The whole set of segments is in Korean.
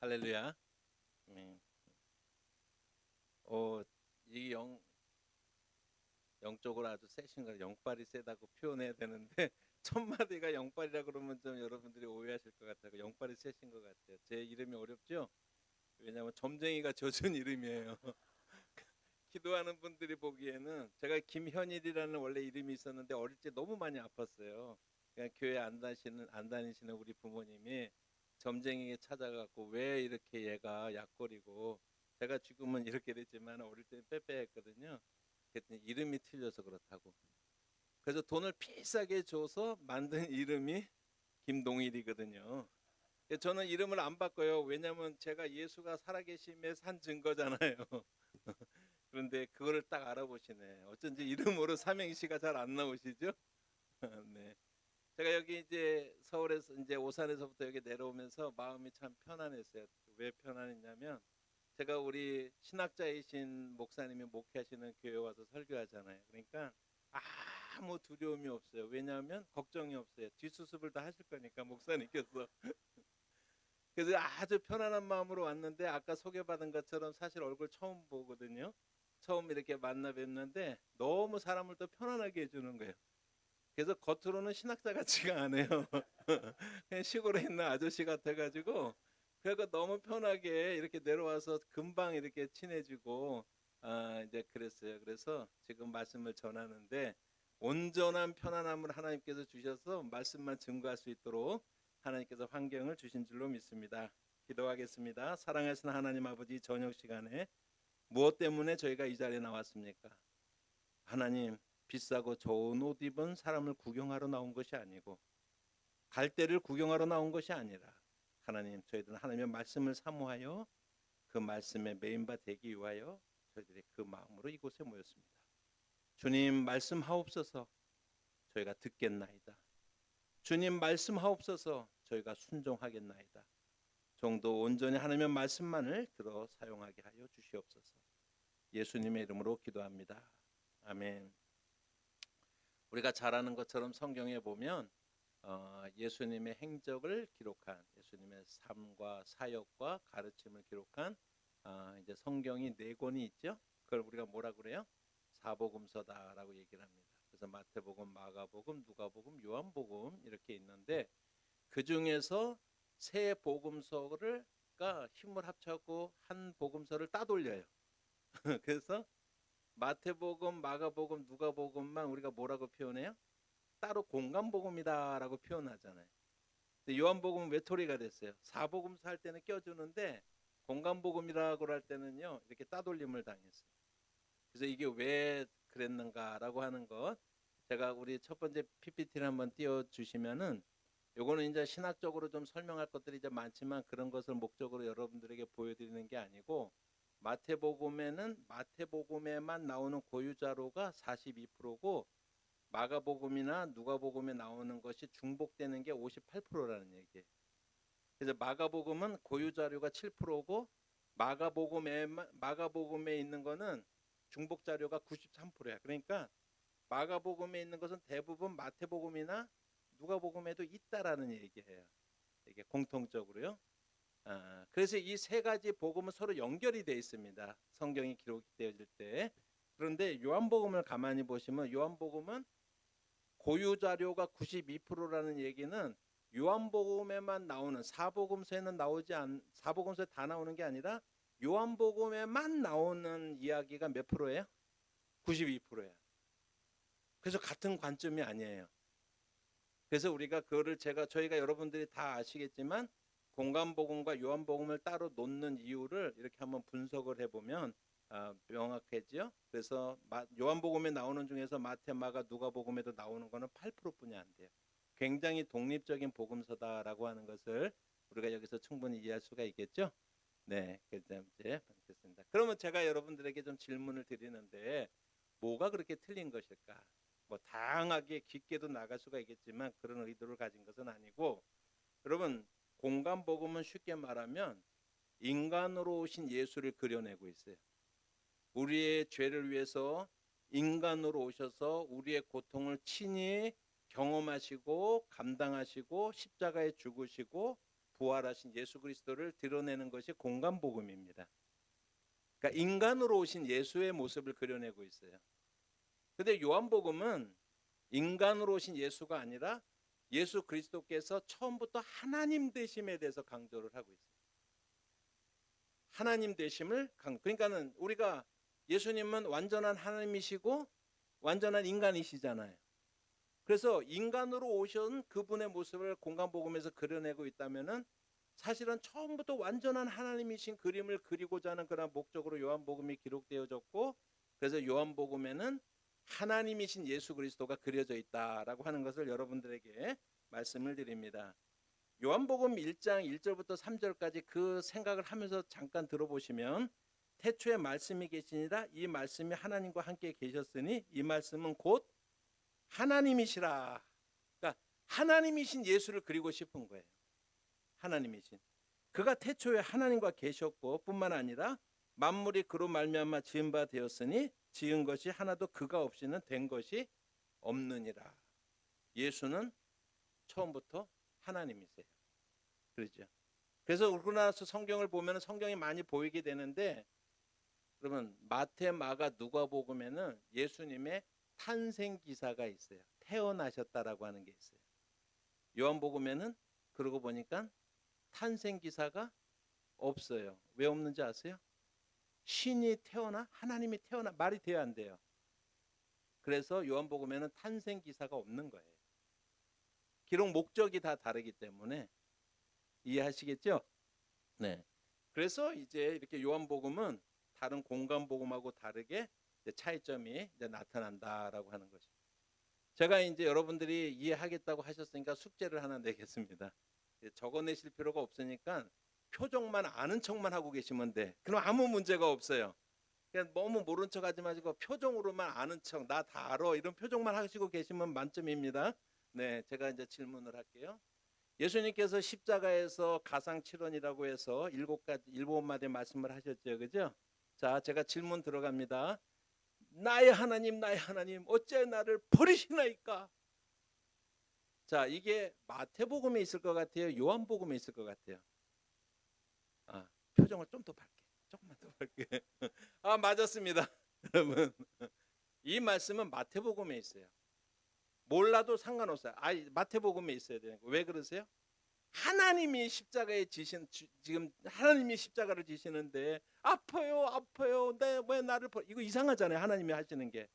할렐루야. 네. 어, 이 영적으로 아주 세신 거, 영빨이 세다고 표현해야 되는데 첫 마디가 영빨이라 그러면 좀 여러분들이 오해하실 것 같아요. 영빨이 세신 것 같아요. 제 이름이 어렵죠? 왜냐하면 점쟁이가 져준 이름이에요. 기도하는 분들이 보기에는 제가 김현일이라는 원래 이름이 있었는데 어릴 때 너무 많이 아팠어요. 그냥 교회 안 다니시는 우리 부모님이 점쟁이에 찾아갖고 왜 이렇게 얘가 약골이고, 제가 지금은 이렇게 됐지만 어릴 때는 빼빼했거든요. 그랬더니 이름이 틀려서 그렇다고. 그래서 돈을 비싸게 줘서 만든 이름이 김동일이거든요. 저는 이름을 안 바꿔요. 왜냐하면 제가 예수가 살아계심에 산 증거잖아요. 그런데 그거를 딱 알아보시네. 어쩐지 이름으로 삼행시가 잘 안 나오시죠? 네. 제가 여기 이제 서울에서 이제 오산에서부터 여기 내려오면서 마음이 참 편안했어요. 왜 편안했냐면 제가 우리 신학자이신 목사님이 목회하시는 교회 와서 설교하잖아요. 그러니까 아무 두려움이 없어요. 왜냐하면 걱정이 없어요. 뒷수습을 다 하실 거니까 목사님께서. 그래서 아주 편안한 마음으로 왔는데 아까 소개받은 것처럼 사실 얼굴 처음 보거든요. 처음 이렇게 만나 뵙는데 너무 사람을 또 편안하게 해주는 거예요. 그래서 겉으로는 신학자 같지가 않아요. 그냥 시골에 있는 아저씨 같아가지고, 그래서 너무 편하게 이렇게 내려와서 금방 이렇게 친해지고, 이제 그랬어요. 그래서 지금 말씀을 전하는데 온전한 편안함을 하나님께서 주셔서 말씀만 증거할 수 있도록 하나님께서 환경을 주신 줄로 믿습니다. 기도하겠습니다. 사랑하시는 하나님 아버지, 저녁 시간에 무엇 때문에 저희가 이 자리에 나왔습니까? 하나님, 비싸고 좋은 옷 입은 사람을 구경하러 나온 것이 아니고 갈대를 구경하러 나온 것이 아니라, 하나님, 저희들은 하나님의 말씀을 사모하여 그 말씀에 메인바 되기 위하여 저희들이 그 마음으로 이곳에 모였습니다. 주님, 말씀하옵소서. 저희가 듣겠나이다. 주님, 말씀하옵소서. 저희가 순종하겠나이다. 정도 온전히 하나님의 말씀만을 들어 사용하게 하여 주시옵소서. 예수님의 이름으로 기도합니다. 아멘. 우리가 잘 아는 것처럼 성경에 보면 예수님의 행적을 기록한, 예수님의 삶과 사역과 가르침을 기록한 이제 성경이 네 권이 있죠. 그걸 우리가 뭐라 그래요? 사복음서다라고 얘기를 합니다. 그래서 마태복음, 마가복음, 누가복음, 요한복음 이렇게 있는데 그 중에서 세 복음서가 힘을 합쳐고 한 복음서를 따돌려요. 그래서 마태복음, 마가복음, 누가복음만 우리가 뭐라고 표현해요? 따로 공간복음이다라고 표현하잖아요. 근데 요한복음은 외톨이가 됐어요. 사복음서 할 때는 껴주는데 공간복음이라고 할 때는요, 이렇게 따돌림을 당했어요. 그래서 이게 왜 그랬는가라고 하는 것, 제가 우리 첫 번째 PPT를 한번 띄워주시면은, 요거는 이제 신학적으로 좀 설명할 것들이 이제 많지만 그런 것을 목적으로 여러분들에게 보여드리는 게 아니고, 마태복음에는 마태복음에만 나오는 고유자료가 42%고 마가복음이나 누가복음에 나오는 것이 중복되는 게 58%라는 얘기예요. 그래서 마가복음은 고유자료가 7%고 마가복음에 있는 거는 중복 자료가 93%야. 그러니까 마가복음에 있는 것은 대부분 마태복음이나 누가복음에도 있다라는 얘기예요. 이게 공통적으로요. 그래서 이 세 가지 복음은 서로 연결이 되어 있습니다. 성경이 기록되어질 때. 그런데 요한복음을 가만히 보시면 요한복음은 고유 자료가 92%라는 얘기는 요한복음에만 나오는, 사복음서에는 사복음서에 다 나오는 게 아니라 요한복음에만 나오는 이야기가 몇 프로예요? 92%예요. 그래서 같은 관점이 아니에요. 그래서 우리가 그거를 저희가 여러분들이 다 아시겠지만 공간복음과 요한복음을 따로 놓는 이유를 이렇게 한번 분석을 해보면 명확해지요. 그래서 요한복음에 나오는 중에서 마태, 마가, 누가복음에도 나오는 거는 8%뿐이 안 돼요. 굉장히 독립적인 복음서다라고 하는 것을 우리가 여기서 충분히 이해할 수가 있겠죠. 네, 그래서 이제 받겠습니다. 그러면 제가 여러분들에게 좀 질문을 드리는데, 뭐가 그렇게 틀린 것일까? 뭐 다양하게 깊게도 나갈 수가 있겠지만 그런 의도를 가진 것은 아니고, 여러분, 공간복음은 쉽게 말하면 인간으로 오신 예수를 그려내고 있어요. 우리의 죄를 위해서 인간으로 오셔서 우리의 고통을 친히 경험하시고 감당하시고 십자가에 죽으시고 부활하신 예수 그리스도를 드러내는 것이 공간복음입니다. 그러니까 인간으로 오신 예수의 모습을 그려내고 있어요. 근데 요한복음은 인간으로 오신 예수가 아니라 예수 그리스도께서 처음부터 하나님 되심에 대해서 강조를 하고 있어요. 하나님 되심을 그러니까는 우리가 예수님은 완전한 하나님이시고 완전한 인간이시잖아요. 그래서 인간으로 오신 그분의 모습을 공간복음에서 그려내고 있다면은 사실은 처음부터 완전한 하나님이신 그림을 그리고자 하는 그런 목적으로 요한복음이 기록되어졌고, 그래서 요한복음에는 하나님이신 예수 그리스도가 그려져 있다라고 하는 것을 여러분들에게 말씀을 드립니다. 요한복음 1장 1절부터 3절까지 그 생각을 하면서 잠깐 들어보시면, 태초에 말씀이 계시니라, 이 말씀이 하나님과 함께 계셨으니 이 말씀은 곧 하나님이시라. 그러니까 하나님이신 예수를 그리고 싶은 거예요. 하나님이신 그가 태초에 하나님과 계셨고 뿐만 아니라 만물이 그로 말미암아 지은 바 되었으니 지은 것이 하나도 그가 없이는 된 것이 없느니라. 예수는 처음부터 하나님이세요. 그렇죠? 그래서 그러고 나서 성경을 보면 성경이 많이 보이게 되는데, 그러면 마태, 마가, 누가복음에는 예수님의 탄생 기사가 있어요. 태어나셨다라고 하는 게 있어요. 요한복음에는 그러고 보니까 탄생 기사가 없어요. 왜 없는지 아세요? 신이 태어나, 하나님이 태어나, 말이 돼야 안 돼요. 그래서 요한복음에는 탄생 기사가 없는 거예요. 기록 목적이 다 다르기 때문에 이해하시겠죠? 네. 그래서 이제 이렇게 요한복음은 다른 공간복음하고 다르게 이제 차이점이 이제 나타난다라고 하는 것이. 제가 이제 여러분들이 이해하겠다고 하셨으니까 숙제를 하나 내겠습니다. 적어내실 필요가 없으니까 표정만 아는 척만 하고 계시면 돼. 그럼 아무 문제가 없어요. 그냥 너무 모른 척 하지 마시고 표정으로만 아는 척, 나 다 알아, 이런 표정만 하시고 계시면 만점입니다. 네, 제가 이제 질문을 할게요. 예수님께서 십자가에서 가상칠언이라고 해서 일곱 마디 말씀을 하셨죠, 그죠? 자, 제가 질문 들어갑니다. 나의 하나님, 나의 하나님, 어째 나를 버리시나이까? 자, 이게 마태복음에 있을 것 같아요, 요한복음에 있을 것 같아요? 표정을 좀 더 밝게, 조금만 더 밝게. 맞았습니다. 여러분, 이 말씀은 마태복음에 있어요. 몰라도 상관없어요. 마태복음에 있어야 되는 거. 왜 그러세요? 하나님이 십자가에 지금 하나님이 십자가를 지시는데 아파요, 아파요. 왜 나를 이거 이상하잖아요. 하나님이 하시는 게.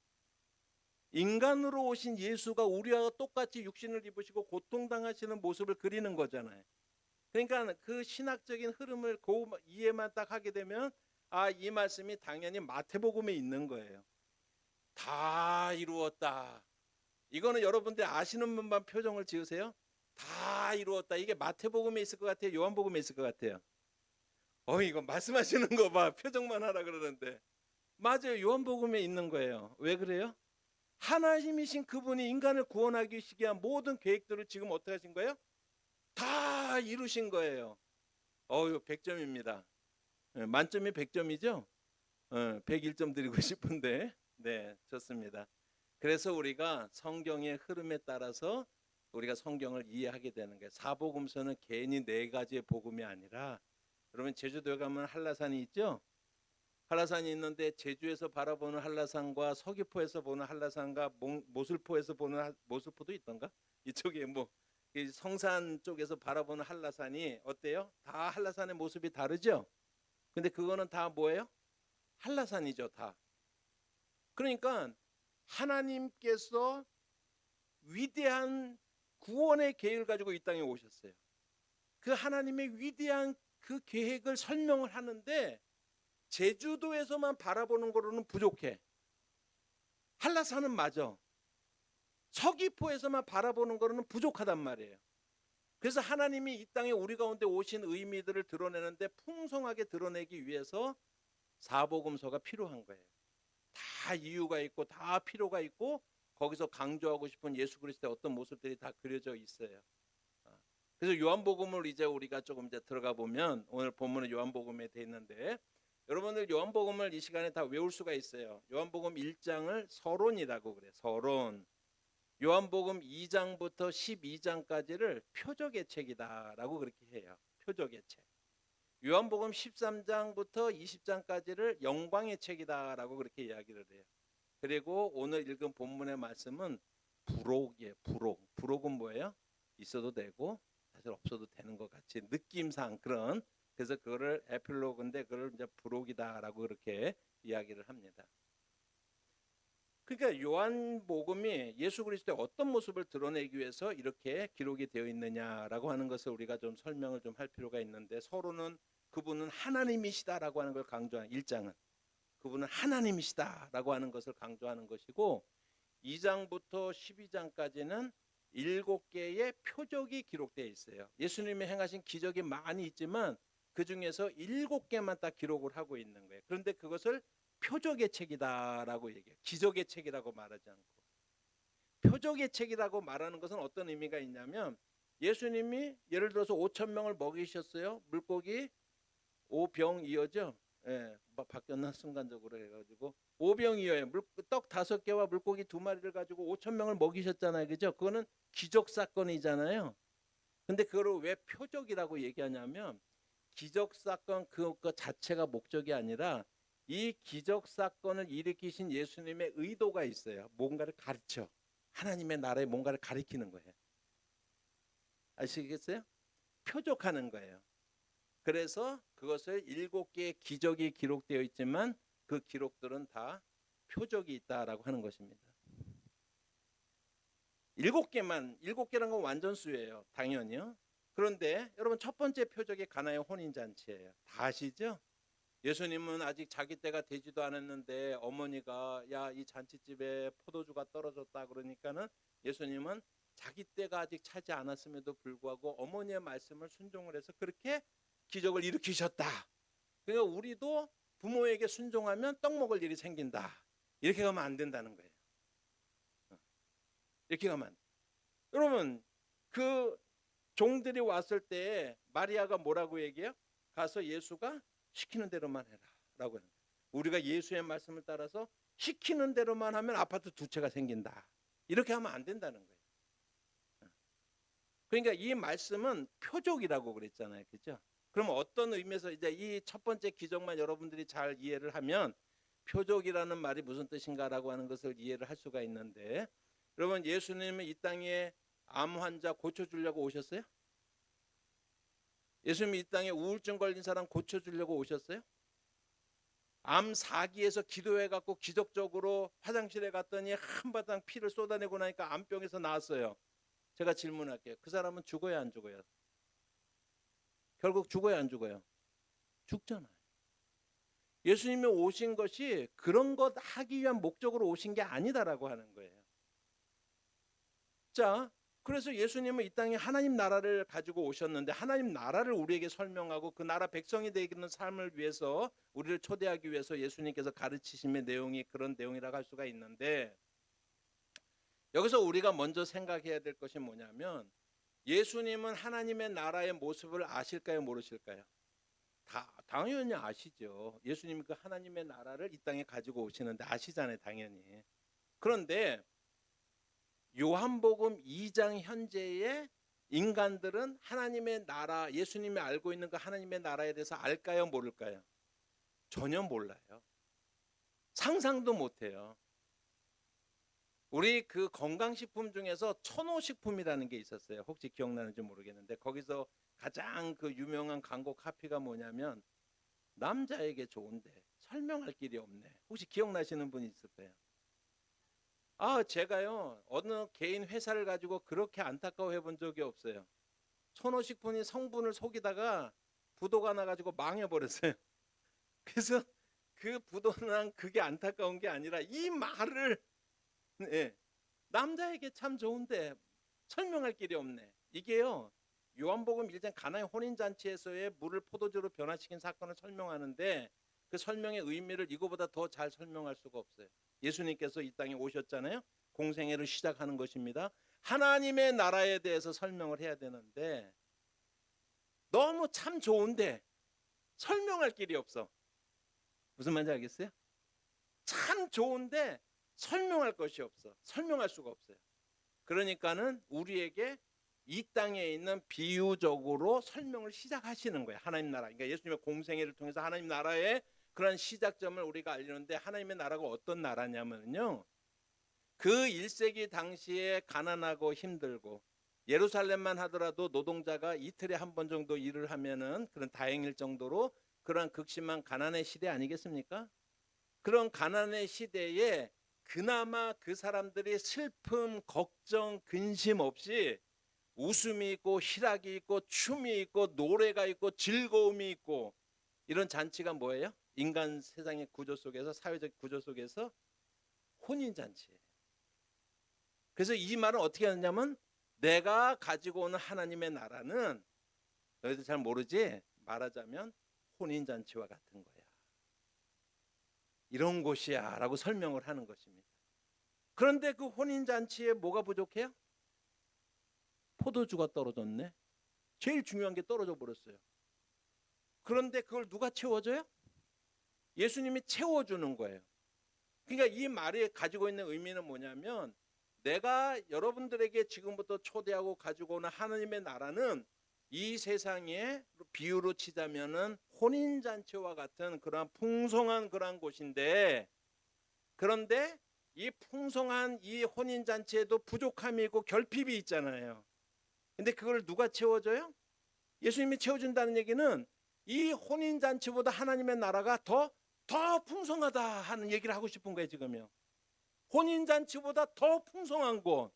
인간으로 오신 예수가 우리와 똑같이 육신을 입으시고 고통당하시는 모습을 그리는 거잖아요. 그러니까 그 신학적인 흐름을 이해만 딱 하게 되면 이 말씀이 당연히 마태복음에 있는 거예요. 다 이루었다. 이거는 여러분들 아시는 분만 표정을 지으세요. 다 이루었다. 이게 마태복음에 있을 것 같아요, 요한복음에 있을 것 같아요? 이거 말씀하시는 거 봐. 표정만 하라 그러는데. 맞아요. 요한복음에 있는 거예요. 왜 그래요? 하나님이신 그분이 인간을 구원하기 위한 모든 계획들을 지금 어떻게 하신 거예요? 다 이루신 거예요. 100점입니다. 만점이 100점이죠? 101점 드리고 싶은데. 네, 좋습니다. 그래서 우리가 성경의 흐름에 따라서 우리가 성경을 이해하게 되는 거예요. 사복음서는 괜히 4가지의 복음이 아니라, 여러분 제주도에 가면 한라산이 있죠? 한라산이 있는데 제주에서 바라보는 한라산과 서귀포에서 보는 한라산과 모슬포에서 보는 모슬포도 있던가? 이쪽에 이 성산 쪽에서 바라보는 한라산이 어때요? 다 한라산의 모습이 다르죠? 근데 그거는 다 뭐예요? 한라산이죠, 다. 그러니까 하나님께서 위대한 구원의 계획을 가지고 이 땅에 오셨어요. 그 하나님의 위대한 그 계획을 설명을 하는데 제주도에서만 바라보는 거로는 부족해. 한라산은 맞아. 서귀포에서만 바라보는 거로는 부족하단 말이에요. 그래서 하나님이 이 땅에 우리 가운데 오신 의미들을 드러내는데 풍성하게 드러내기 위해서 사복음서가 필요한 거예요. 다 이유가 있고 다 필요가 있고 거기서 강조하고 싶은 예수 그리스도의 어떤 모습들이 다 그려져 있어요. 그래서 요한복음을 이제 우리가 조금 이제 들어가 보면, 오늘 본문은 요한복음에 돼 있는데 여러분들 요한복음을 이 시간에 다 외울 수가 있어요. 요한복음 1장을 서론이라고 그래요. 서론. 요한복음 2장부터 12장까지를 표적의 책이다라고 그렇게 해요. 표적의 책. 요한복음 13장부터 20장까지를 영광의 책이다라고 그렇게 이야기를 해요. 그리고 오늘 읽은 본문의 말씀은 부록이에요. 부록은 뭐예요? 있어도 되고 사실 없어도 되는 것 같이 느낌상 그런, 그래서 그거를 에필로그인데 그걸 이제 부록이다라고 그렇게 이야기를 합니다. 그러니까 요한복음이 예수 그리스도의 어떤 모습을 드러내기 위해서 이렇게 기록이 되어 있느냐라고 하는 것을 우리가 좀 설명을 좀 할 필요가 있는데, 서로는 그분은 하나님이시다라고 하는 걸 강조하는 1장은 그분은 하나님이시다라고 하는 것을 강조하는 것이고, 2장부터 12장까지는 7개의 표적이 기록되어 있어요. 예수님이 행하신 기적이 많이 있지만 그 중에서 7개만 딱 기록을 하고 있는 거예요. 그런데 그것을 표적의 책이다라고 얘기해요. 기적의 책이라고 말하지 않고. 표적의 책이라고 말하는 것은 어떤 의미가 있냐면, 예수님이 예를 들어서 5천 명을 먹이셨어요. 물고기 5병이어죠. 예, 바뀌었나 순간적으로 해가지고 5병이어요. 떡 5개와 물고기 2마리를 가지고 5천 명을 먹이셨잖아요, 그죠? 그거는 기적 사건이잖아요. 근데 그걸 왜 표적이라고 얘기하냐면, 기적 사건 그 자체가 목적이 아니라 이 기적 사건을 일으키신 예수님의 의도가 있어요. 뭔가를 가르쳐, 하나님의 나라에 뭔가를 가리키는 거예요. 아시겠어요? 표적하는 거예요. 그래서 그것을 7개의 기적이 기록되어 있지만 그 기록들은 다 표적이 있다라고 하는 것입니다. 7개란 건 완전수예요. 당연히요. 그런데 여러분, 첫 번째 표적이 가나의 혼인잔치예요. 다 아시죠? 예수님은 아직 자기 때가 되지도 않았는데 어머니가 야, 이 잔치집에 포도주가 떨어졌다 그러니까는 예수님은 자기 때가 아직 차지 않았음에도 불구하고 어머니의 말씀을 순종을 해서 그렇게 기적을 일으키셨다. 그러니까 우리도 부모에게 순종하면 떡 먹을 일이 생긴다. 이렇게 가면 안 된다는 거예요. 이렇게 가면 안 돼. 여러분, 그 종들이 왔을 때 마리아가 뭐라고 얘기해요? 가서 예수가 시키는 대로만 해라 라고 하는 거예요. 우리가 예수의 말씀을 따라서 시키는 대로만 하면 아파트 2채가 생긴다. 이렇게 하면 안 된다는 거예요. 그러니까 이 말씀은 표적이라고 그랬잖아요, 그죠? 그럼 어떤 의미에서 이제 이 첫 번째 기적만 여러분들이 잘 이해를 하면 표적이라는 말이 무슨 뜻인가라고 하는 것을 이해를 할 수가 있는데, 여러분, 예수님은 이 땅에 암 환자 고쳐주려고 오셨어요? 예수님이 이 땅에 우울증 걸린 사람 고쳐주려고 오셨어요? 암 4기에서 기도해갖고 기적적으로 화장실에 갔더니 한바탕 피를 쏟아내고 나니까 암병에서 나았어요. 제가 질문할게요. 그 사람은 죽어야 안 죽어요? 결국 죽어야 안 죽어요? 죽잖아요. 예수님이 오신 것이 그런 것 하기 위한 목적으로 오신 게 아니다라고 하는 거예요. 자, 그래서 예수님은 이 땅에 하나님 나라를 가지고 오셨는데, 하나님 나라를 우리에게 설명하고 그 나라 백성이 되는 삶을 위해서 우리를 초대하기 위해서 예수님께서 가르치심의 내용이 그런 내용이라고 할 수가 있는데, 여기서 우리가 먼저 생각해야 될 것이 뭐냐면, 예수님은 하나님의 나라의 모습을 아실까요, 모르실까요? 당연히 아시죠. 예수님이 그 하나님의 나라를 이 땅에 가지고 오시는데 아시잖아요, 당연히. 그런데 요한복음 2장 현재의 인간들은 하나님의 나라, 예수님이 알고 있는 그 하나님의 나라에 대해서 알까요, 모를까요? 전혀 몰라요. 상상도 못해요. 우리 그 건강식품 중에서 천호식품이라는 게 있었어요. 혹시 기억나는지 모르겠는데, 거기서 가장 그 유명한 광고 카피가 뭐냐면, 남자에게 좋은데 설명할 길이 없네. 혹시 기억나시는 분이 있을 거예요. 제가요, 어느 개인 회사를 가지고 그렇게 안타까워해 본 적이 없어요. 천호식품이 성분을 속이다가 부도가 나가지고 망해버렸어요. 그래서 그 부도난 그게 안타까운 게 아니라 이 말을, 네, 남자에게 참 좋은데 설명할 길이 없네. 이게요, 요한복음 1장 가나의 혼인잔치에서의 물을 포도주로 변화시킨 사건을 설명하는데, 그 설명의 의미를 이거보다 더 잘 설명할 수가 없어요. 예수님께서 이 땅에 오셨잖아요. 공생애를 시작하는 것입니다. 하나님의 나라에 대해서 설명을 해야 되는데 너무 참 좋은데 설명할 길이 없어. 무슨 말인지 알겠어요? 참 좋은데 설명할 것이 없어. 설명할 수가 없어요. 그러니까는 우리에게 이 땅에 있는 비유적으로 설명을 시작하시는 거예요. 하나님 나라. 그러니까 예수님의 공생애를 통해서 하나님 나라의 그런 시작점을 우리가 알리는데, 하나님의 나라가 어떤 나라냐면요, 그 1세기 당시에 가난하고 힘들고, 예루살렘만 하더라도 노동자가 이틀에 한 번 정도 일을 하면은 그런 다행일 정도로 그런 극심한 가난의 시대 아니겠습니까? 그런 가난의 시대에 그나마 그 사람들이 슬픔, 걱정, 근심 없이 웃음이 있고 희락이 있고 춤이 있고 노래가 있고 즐거움이 있고, 이런 잔치가 뭐예요? 인간 세상의 구조 속에서, 사회적 구조 속에서 혼인잔치예요. 그래서 이 말은 어떻게 하느냐면, 내가 가지고 오는 하나님의 나라는 너희들 잘 모르지? 말하자면 혼인잔치와 같은 거야. 이런 곳이야 라고 설명을 하는 것입니다. 그런데 그 혼인잔치에 뭐가 부족해요? 포도주가 떨어졌네. 제일 중요한 게 떨어져 버렸어요. 그런데 그걸 누가 채워줘요? 예수님이 채워주는 거예요. 그러니까 이 말이 가지고 있는 의미는 뭐냐면, 내가 여러분들에게 지금부터 초대하고 가지고 오는 하나님의 나라는 이 세상에 비유로 치자면은 혼인잔치와 같은 그러한 풍성한 그러한 곳인데, 그런데 이 풍성한 이 혼인잔치에도 부족함이 있고 결핍이 있잖아요. 근데 그걸 누가 채워줘요? 예수님이 채워준다는 얘기는 이 혼인잔치보다 하나님의 나라가 더 풍성하다 하는 얘기를 하고 싶은 거예요. 지금요, 혼인잔치보다 더 풍성한 곳.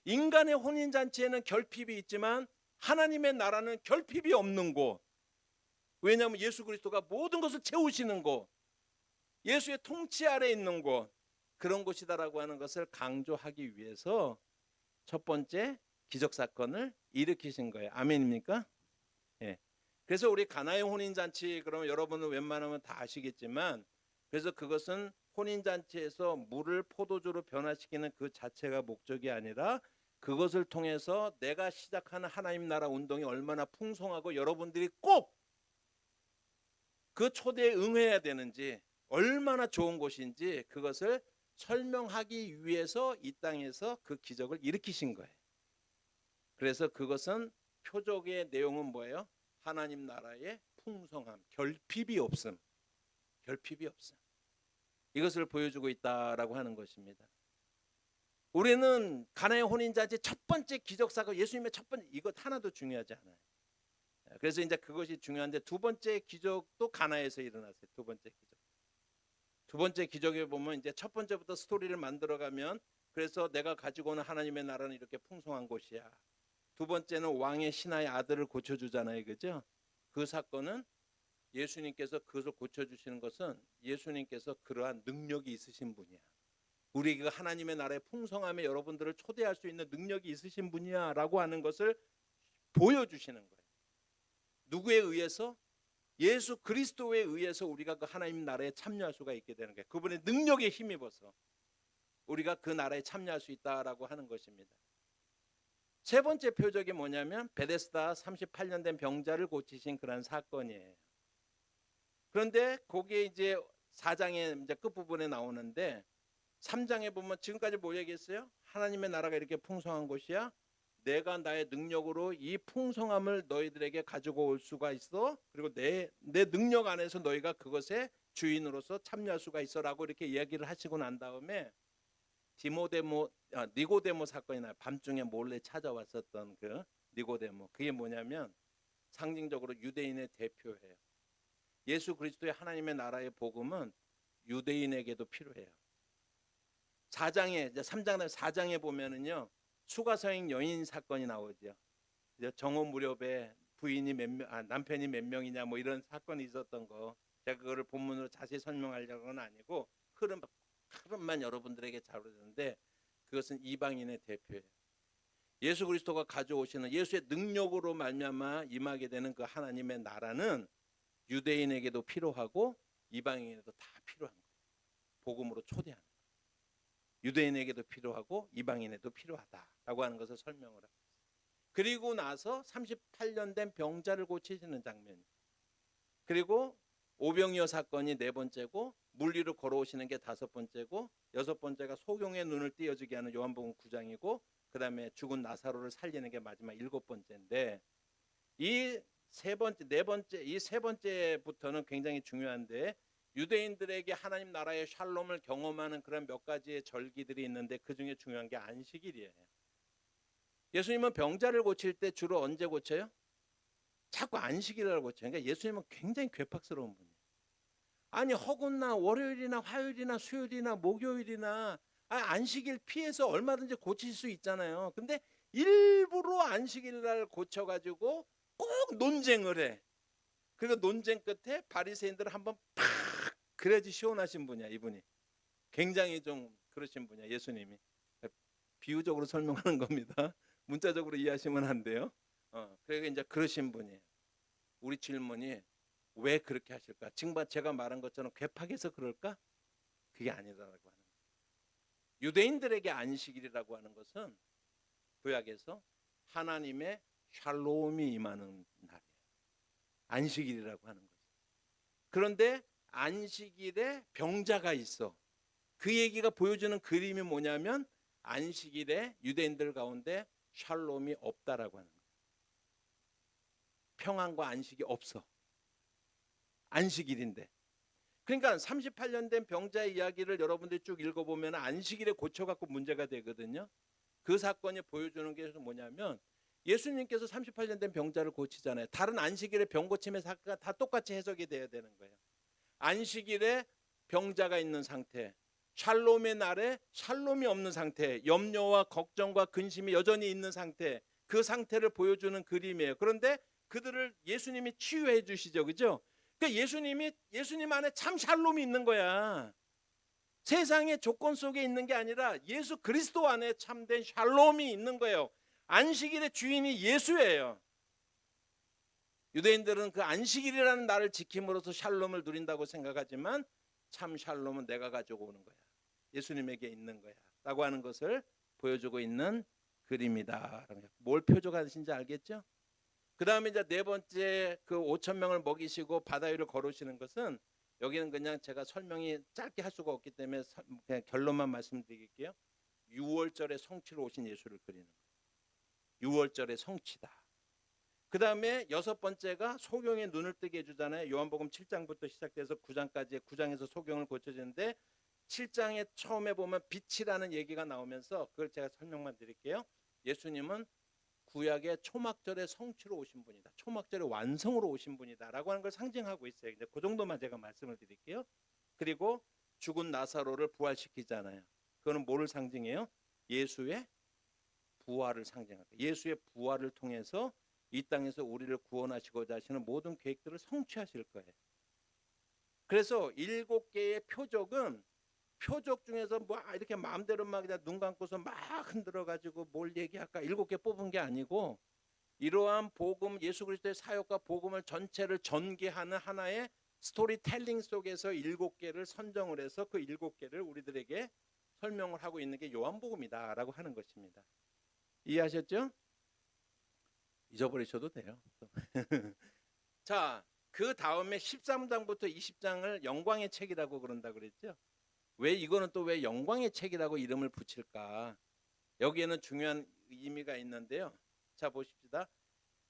인간의 혼인잔치에는 결핍이 있지만 하나님의 나라는 결핍이 없는 곳. 왜냐하면 예수 그리스도가 모든 것을 채우시는 곳, 예수의 통치 아래 있는 곳, 그런 곳이다라고 하는 것을 강조하기 위해서 첫 번째 기적사건을 일으키신 거예요. 아멘입니까? 예. 그래서 우리 가나의 혼인잔치, 그러면 여러분은 웬만하면 다 아시겠지만, 그래서 그것은 혼인잔치에서 물을 포도주로 변화시키는 그 자체가 목적이 아니라, 그것을 통해서 내가 시작하는 하나님 나라 운동이 얼마나 풍성하고 여러분들이 꼭 그 초대에 응해야 되는지, 얼마나 좋은 곳인지 그것을 설명하기 위해서 이 땅에서 그 기적을 일으키신 거예요. 그래서 그것은 표적의 내용은 뭐예요? 하나님 나라의 풍성함, 결핍이 없음. 결핍이 없음. 이것을 보여주고 있다라고 하는 것입니다. 우리는 가나의 혼인잔치 첫 번째 기적사건, 예수님의 첫 번째, 이것 하나도 중요하지 않아요. 그래서 이제 그것이 중요한데, 두 번째 기적도 가나에서 일어났어요. 두 번째 기적. 두 번째 기적에 보면 이제 첫 번째부터 스토리를 만들어가면, 그래서 내가 가지고 오는 하나님의 나라는 이렇게 풍성한 곳이야. 두 번째는 왕의 신하의 아들을 고쳐주잖아요. 그죠? 그 사건은 예수님께서 그것을 고쳐주시는 것은 예수님께서 그러한 능력이 있으신 분이야. 우리가 하나님의 나라의 풍성함에 여러분들을 초대할 수 있는 능력이 있으신 분이야 라고 하는 것을 보여주시는 거예요. 누구에 의해서? 예수 그리스도에 의해서 우리가 그 하나님 나라에 참여할 수가 있게 되는 거예요. 그분의 능력에 힘입어서 우리가 그 나라에 참여할 수 있다라고 하는 것입니다. 세 번째 표적이 뭐냐면, 베데스다 38년 된 병자를 고치신 그런 사건이에요. 그런데 거기에 이제 4장의 이제 끝부분에 나오는데, 3장에 보면 지금까지 뭐 얘기했어요? 하나님의 나라가 이렇게 풍성한 곳이야. 내가 나의 능력으로 이 풍성함을 너희들에게 가지고 올 수가 있어. 그리고 내 능력 안에서 너희가 그것의 주인으로서 참여할 수가 있어라고 이렇게 이야기를 하시고 난 다음에, 니고데모 사건이 나요. 밤중에 몰래 찾아왔었던 그 니고데모. 그게 뭐냐면 상징적으로 유대인의 대표예요. 예수 그리스도의 하나님의 나라의 복음은 유대인에게도 필요해요. 4장에, 3장, 4장에 보면은요, 수가성인 여인 사건이 나오죠. 정오 무렵에 부인이 남편이 몇 명이냐 뭐 이런 사건이 있었던 거, 제가 그거를 본문으로 자세히 설명하려고는 아니고 흐름만 여러분들에게 자료는데, 그것은 이방인의 대표예요. 예수 그리스도가 가져오시는 예수의 능력으로 말미암아 임하게 되는 그 하나님의 나라는 유대인에게도 필요하고 이방인에게도 다 필요한 거예요. 복음으로 초대하는 거예요. 유대인에게도 필요하고 이방인에도 필요하다라고 하는 것을 설명을 하고 있어요. 그리고 나서 38년 된 병자를 고치시는 장면이, 그리고 오병이어 사건이 네 번째고, 물 위로 걸어오시는 게 다섯 번째고, 여섯 번째가 소경의 눈을 띄어주게 하는 요한복음 9장이고, 그다음에 죽은 나사로를 살리는 게 마지막 7번째인데, 이 세 번째, 네 번째, 이 세 번째부터는 굉장히 중요한데, 유대인들에게 하나님 나라의 샬롬을 경험하는 그런 몇 가지의 절기들이 있는데 그 중에 중요한 게 안식일이에요. 예수님은 병자를 고칠 때 주로 언제 고쳐요? 자꾸 안식일을 고쳐요. 그러니까 예수님은 굉장히 괴팍스러운 분이에요. 아니 허군나 월요일이나 화요일이나 수요일이나 목요일이나 안식일 피해서 얼마든지 고칠 수 있잖아요. 근데 일부러 안식일 날 고쳐가지고 꼭 논쟁을 해. 그리고 논쟁 끝에 바리새인들을 한번 팍 그래야지 시원하신 분이야 이분이. 굉장히 좀 그러신 분이야 예수님이. 비유적으로 설명하는 겁니다. 문자적으로 이해하시면 안 돼요. 그러니까 이제 그러신 분이에요. 우리 질문이 왜 그렇게 하실까? 지금 제가 말한 것처럼 괴팍해서 그럴까? 그게 아니라고 하는 거예요. 유대인들에게 안식일이라고 하는 것은 구약에서 하나님의 샬롬이 임하는 날이에요. 안식일이라고 하는 거죠. 그런데 안식일에 병자가 있어. 그 얘기가 보여주는 그림이 뭐냐면 안식일에 유대인들 가운데 샬롬이 없다라고 하는 거예요. 평안과 안식이 없어. 안식일인데. 그러니까 38년 된 병자의 이야기를 여러분들이 쭉 읽어보면 안식일에 고쳐갖고 문제가 되거든요. 그 사건이 보여주는 게 뭐냐면 예수님께서 38년 된 병자를 고치잖아요. 다른 안식일에 병 고침의 사건과 다 똑같이 해석이 돼야 되는 거예요. 안식일에 병자가 있는 상태, 샬롬의 날에 샬롬이 없는 상태, 염려와 걱정과 근심이 여전히 있는 상태, 그 상태를 보여주는 그림이에요. 그런데 그들을 예수님이 치유해 주시죠. 그죠? 그러니까 예수님 안에 참 샬롬이 있는 거야. 세상의 조건 속에 있는 게 아니라 예수 그리스도 안에 참된 샬롬이 있는 거예요. 안식일의 주인이 예수예요. 유대인들은 그 안식일이라는 날을 지킴으로써 샬롬을 누린다고 생각하지만 참 샬롬은 내가 가지고 오는 거야. 예수님에게 있는 거야. 라고 하는 것을 보여주고 있는 그림이다. 뭘 표적하신지 알겠죠? 그 다음에 이제 네 번째 그 5천 명을 먹이시고 바다 위를 걸으시는 것은 여기는 그냥 제가 설명이 짧게 할 수가 없기 때문에 그냥 결론만 말씀드릴게요. 6월절에 성취로 오신 예수를 그리는 거예요. 6월절의 성취다. 그 다음에 여섯 번째가 소경의 눈을 뜨게 해주잖아요. 요한복음 7장부터 시작돼서 9장까지 9장에서 소경을 고쳐주는데 7장에 처음에 보면 빛이라는 얘기가 나오면서 그걸 제가 설명만 드릴게요. 예수님은 구약의 초막절의 성취로 오신 분이다. 초막절의 완성으로 오신 분이다. 라고 하는 걸 상징하고 있어요. 이제 그 정도만 제가 말씀을 드릴게요. 그리고 죽은 나사로를 부활시키잖아요. 그거는 뭐를 상징해요? 예수의 부활을 상징합니다. 예수의 부활을 통해서 이 땅에서 우리를 구원하시고자 하시는 모든 계획들을 성취하실 거예요. 그래서 7개의 표적은 표적 중에서 뭐 이렇게 마음대로 막 그냥 눈 감고서 막 흔들어 가지고 뭘 얘기할까 7개 뽑은 게 아니고 이러한 복음 예수 그리스도의 사역과 복음을 전체를 전개하는 하나의 스토리텔링 속에서 7개를 선정을 해서 그 7개를 우리들에게 설명을 하고 있는 게 요한복음이다라고 하는 것입니다. 이해하셨죠? 잊어버리셔도 돼요. 자, 그 다음에 13장부터 20장을 영광의 책이라고 그런다 그랬죠? 왜 이거는 또 왜 영광의 책이라고 이름을 붙일까? 여기에는 중요한 의미가 있는데요. 자, 보십시다.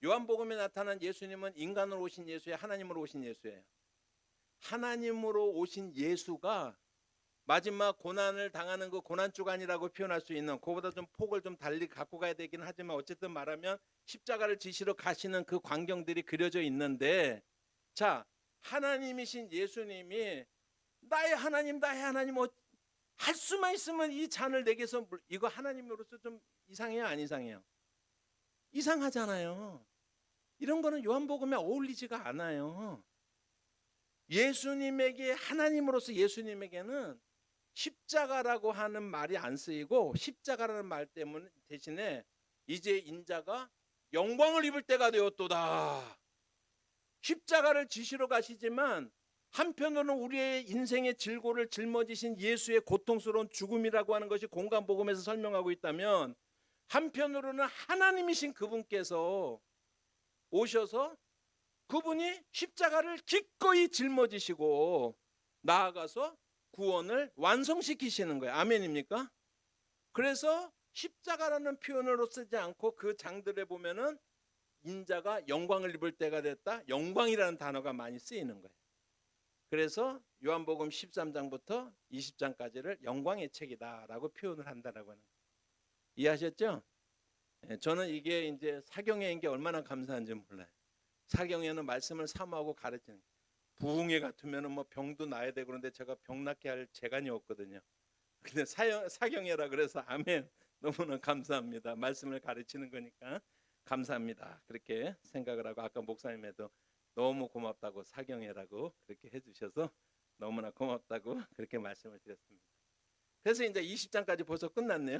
요한복음에 나타난 예수님은 인간으로 오신 예수예요? 하나님으로 오신 예수예요? 하나님으로 오신 예수가 마지막 고난을 당하는 그 고난주간이라고 표현할 수 있는, 그보다 좀 폭을 좀 달리 갖고 가야 되긴 하지만 어쨌든 말하면 십자가를 지시러 가시는 그 광경들이 그려져 있는데, 자, 하나님이신 예수님이 나의 하나님 할 수만 있으면 이 잔을 내게서, 이거 하나님으로서 좀 이상해요 안 이상해요? 이상하잖아요. 이런 거는 요한복음에 어울리지가 않아요. 예수님에게, 하나님으로서 예수님에게는 십자가라고 하는 말이 안 쓰이고 십자가라는 말 때문에 대신에 이제 인자가 영광을 입을 때가 되었도다. 십자가를 지시러 가시지만 한편으로는 우리의 인생의 질고를 짊어지신 예수의 고통스러운 죽음이라고 하는 것이 공간복음에서 설명하고 있다면, 한편으로는 하나님이신 그분께서 오셔서 그분이 십자가를 기꺼이 짊어지시고 나아가서 구원을 완성시키시는 거예요. 아멘입니까? 그래서 십자가라는 표현으로 쓰지 않고 그 장들에 보면은 인자가 영광을 입을 때가 됐다. 영광이라는 단어가 많이 쓰이는 거예요. 그래서 요한복음 13장부터 20장까지를 영광의 책이다라고 표현을 한다라고 하는 거예요. 이해하셨죠? 저는 이게 이제 사경회인 게 얼마나 감사한지 몰라요. 사경회는 말씀을 사모하고 가르치는 거예요. 부흥회 같으면은 뭐 병도 나야 되고 그런데 제가 병 낫게 할 재간이 없거든요. 근데 사경회라 그래서 아멘. 너무나 감사합니다. 말씀을 가르치는 거니까 감사합니다. 그렇게 생각을 하고 아까 목사님에도 너무 고맙다고 사경회라고 그렇게 해주셔서 너무나 고맙다고 그렇게 말씀을 드렸습니다. 그래서 이제 20장까지 벌써 끝났네요.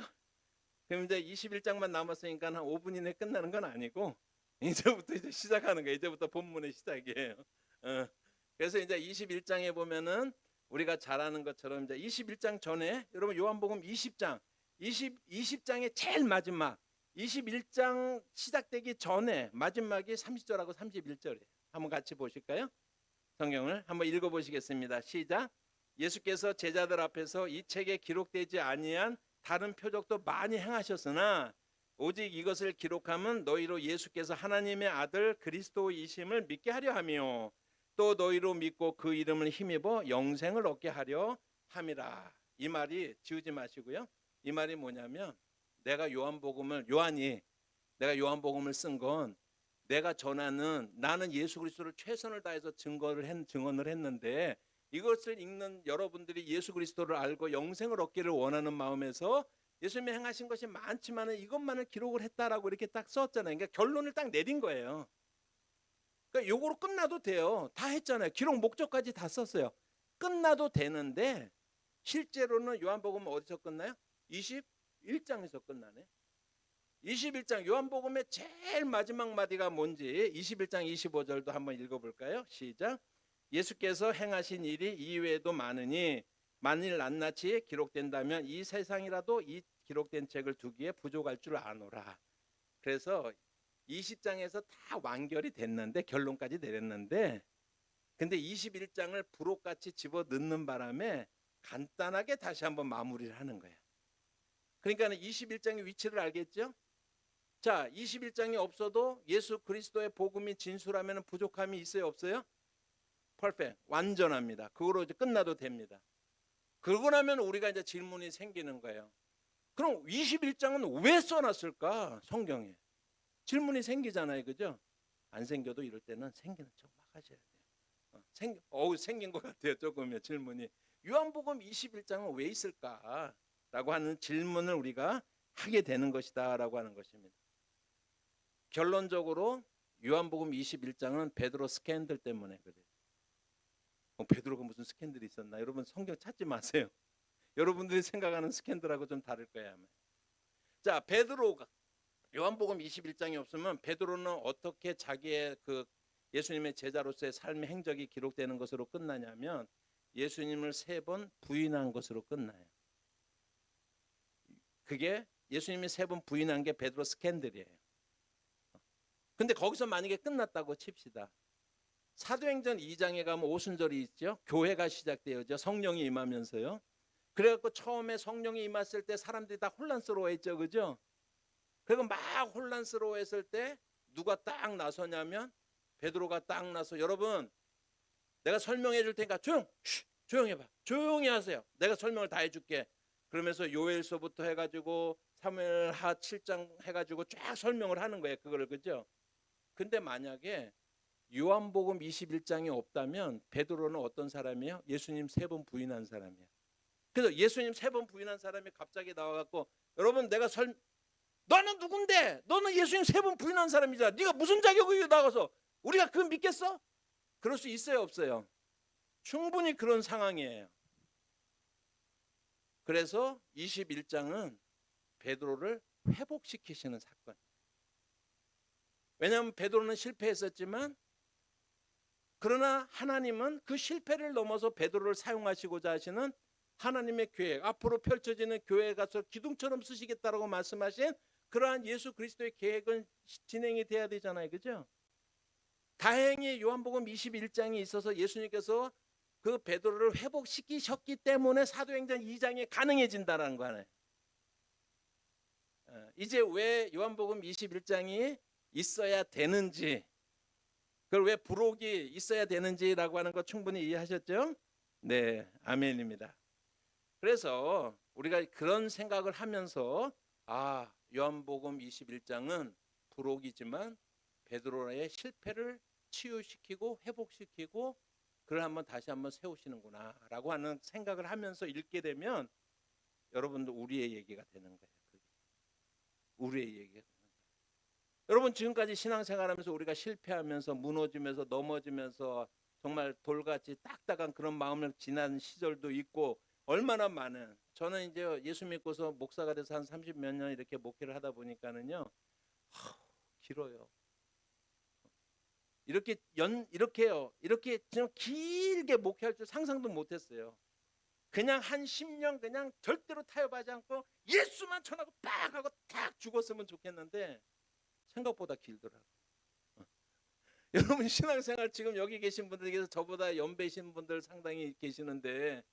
그럼 이제 21장만 남았으니까 한 5분 이내 끝나는 건 아니고 이제부터 이제 시작하는 거예요. 이제부터 본문의 시작이에요. 그래서 이제 21장에 보면은 우리가 잘 아는 것처럼 이제 21장 전에 여러분 요한복음 20장의 제일 마지막 21장 시작되기 전에 마지막이 30절하고 31절이에요. 한번 같이 보실까요? 성경을 한번 읽어보시겠습니다. 시작. 예수께서 제자들 앞에서 이 책에 기록되지 아니한 다른 표적도 많이 행하셨으나 오직 이것을 기록함은 너희로 예수께서 하나님의 아들 그리스도이심을 믿게 하려 함이요 또 너희로 믿고 그 이름을 힘입어 영생을 얻게 하려 함이라. 이 말이 지우지 마시고요. 이 말이 뭐냐면 요한이 요한복음을 쓴 건 내가 전하는 나는 예수 그리스도를 최선을 다해서 증언을 했는데 이것을 읽는 여러분들이 예수 그리스도를 알고 영생을 얻기를 원하는 마음에서 예수님이 행하신 것이 많지만 이것만을 기록을 했다라고 이렇게 딱 썼잖아요. 그러니까 결론을 딱 내린 거예요. 그러니까 요거로 끝나도 돼요. 다 했잖아요. 기록 목적까지 다 썼어요. 끝나도 되는데 실제로는 요한복음은 어디서 끝나요? 21장에서 끝나네. 21장 요한복음의 제일 마지막 마디가 뭔지 21장 25절도 한번 읽어볼까요? 시작. 예수께서 행하신 일이 이외에도 많으니 만일 낱낱이 기록된다면 이 세상이라도 이 기록된 책을 두기에 부족할 줄 아노라. 그래서 20장에서 다 완결이 됐는데 결론까지 내렸는데 근데 21장을 부록같이 집어넣는 바람에 간단하게 다시 한번 마무리를 하는 거예요. 그러니까 21장의 위치를 알겠죠? 자, 21장이 없어도 예수 그리스도의 복음이 진술하면 부족함이 있어요, 없어요? 퍼펙트, 완전합니다. 그거로 이제 끝나도 됩니다. 그러고 나면 우리가 이제 질문이 생기는 거예요. 그럼 21장은 왜 써놨을까? 성경에. 질문이 생기잖아요, 그죠? 안 생겨도 이럴 때는 생기는 척 막 하셔야 돼요. 생긴 것 같아요, 조금요 질문이. 요한복음 21장은 왜 있을까? 라고 하는 질문을 우리가 하게 되는 것이다 라고 하는 것입니다. 결론적으로 요한복음 21장은 베드로 스캔들 때문에 그래요. 베드로가 무슨 스캔들이 있었나? 여러분 성경 찾지 마세요. 여러분들이 생각하는 스캔들하고 좀 다를 거예요 아마. 자, 베드로가 요한복음 21장이 없으면 베드로는 어떻게 자기의 그 예수님의 제자로서의 삶의 행적이 기록되는 것으로 끝나냐면 예수님을 3번 부인한 것으로 끝나요. 그게 예수님이 3번 부인한 게 베드로 스캔들이에요. 근데 거기서 만약에 끝났다고 칩시다. 사도행전 2장에 가면 오순절이 있죠. 교회가 시작되어져 성령이 임하면서요. 그래갖고 처음에 성령이 임했을 때 사람들이 다 혼란스러워했죠, 그죠? 그리고 막 혼란스러워했을 때 누가 딱 나서냐면 베드로가 딱 나서 여러분 내가 설명해 줄 테니까 조용해봐. 조용히 하세요. 내가 설명을 다 해줄게. 그러면서 요엘서부터 해가지고 사무엘하 7장 해가지고 쫙 설명을 하는 거예요. 그거를 그죠? 근데 만약에 요한복음 21장이 없다면 베드로는 어떤 사람이에요? 예수님 3번 부인한 사람이에요. 그래서 예수님 3번 부인한 사람이 갑자기 나와갖고 여러분 너는 누군데? 너는 예수님 3번 부인한 사람이잖아. 네가 무슨 자격으로 나가서 우리가 그거 믿겠어? 그럴 수 있어요, 없어요? 충분히 그런 상황이에요. 그래서 21장은 베드로를 회복시키시는 사건. 왜냐하면 베드로는 실패했었지만 그러나 하나님은 그 실패를 넘어서 베드로를 사용하시고자 하시는 하나님의 계획, 앞으로 펼쳐지는 교회에 가서 기둥처럼 쓰시겠다라고 말씀하신 그러한 예수 그리스도의 계획은 진행이 돼야 되잖아요, 그죠? 다행히 요한복음 21장이 있어서 예수님께서 그 베드로를 회복시키셨기 때문에 사도행전 2장이 가능해진다는 거 아니에요. 이제 왜 요한복음 21장이 있어야 되는지, 그걸 왜 부록이 있어야 되는지라고 하는 거 충분히 이해하셨죠? 네, 아멘입니다. 그래서 우리가 그런 생각을 하면서 요한복음 21장은 부록이지만 베드로의 실패를 치유시키고 회복시키고 그걸 다시 한번 세우시는구나 라고 하는 생각을 하면서 읽게 되면 여러분도 우리의 얘기가 되는 거예요. 우리의 얘기가 되는 거예요. 여러분, 지금까지 신앙생활하면서 우리가 실패하면서 무너지면서 넘어지면서 정말 돌같이 딱딱한 그런 마음을 지난 시절도 있고 얼마나 많은, 저는 이제 예수 믿고서 목사가 돼서 한 30몇 년 이렇게 목회를 하다 보니까는요, 길어요. 이렇게 좀 길게 목회할 줄 상상도 못했어요. 그냥 한 10년 그냥 절대로 타협하지 않고 예수만 전하고 빡 하고 딱 죽었으면 좋겠는데 생각보다 길더라고요. 여러분, 신앙생활 지금 여기 계신 분들 중에서 저보다 연배신 분들 상당히 계시는데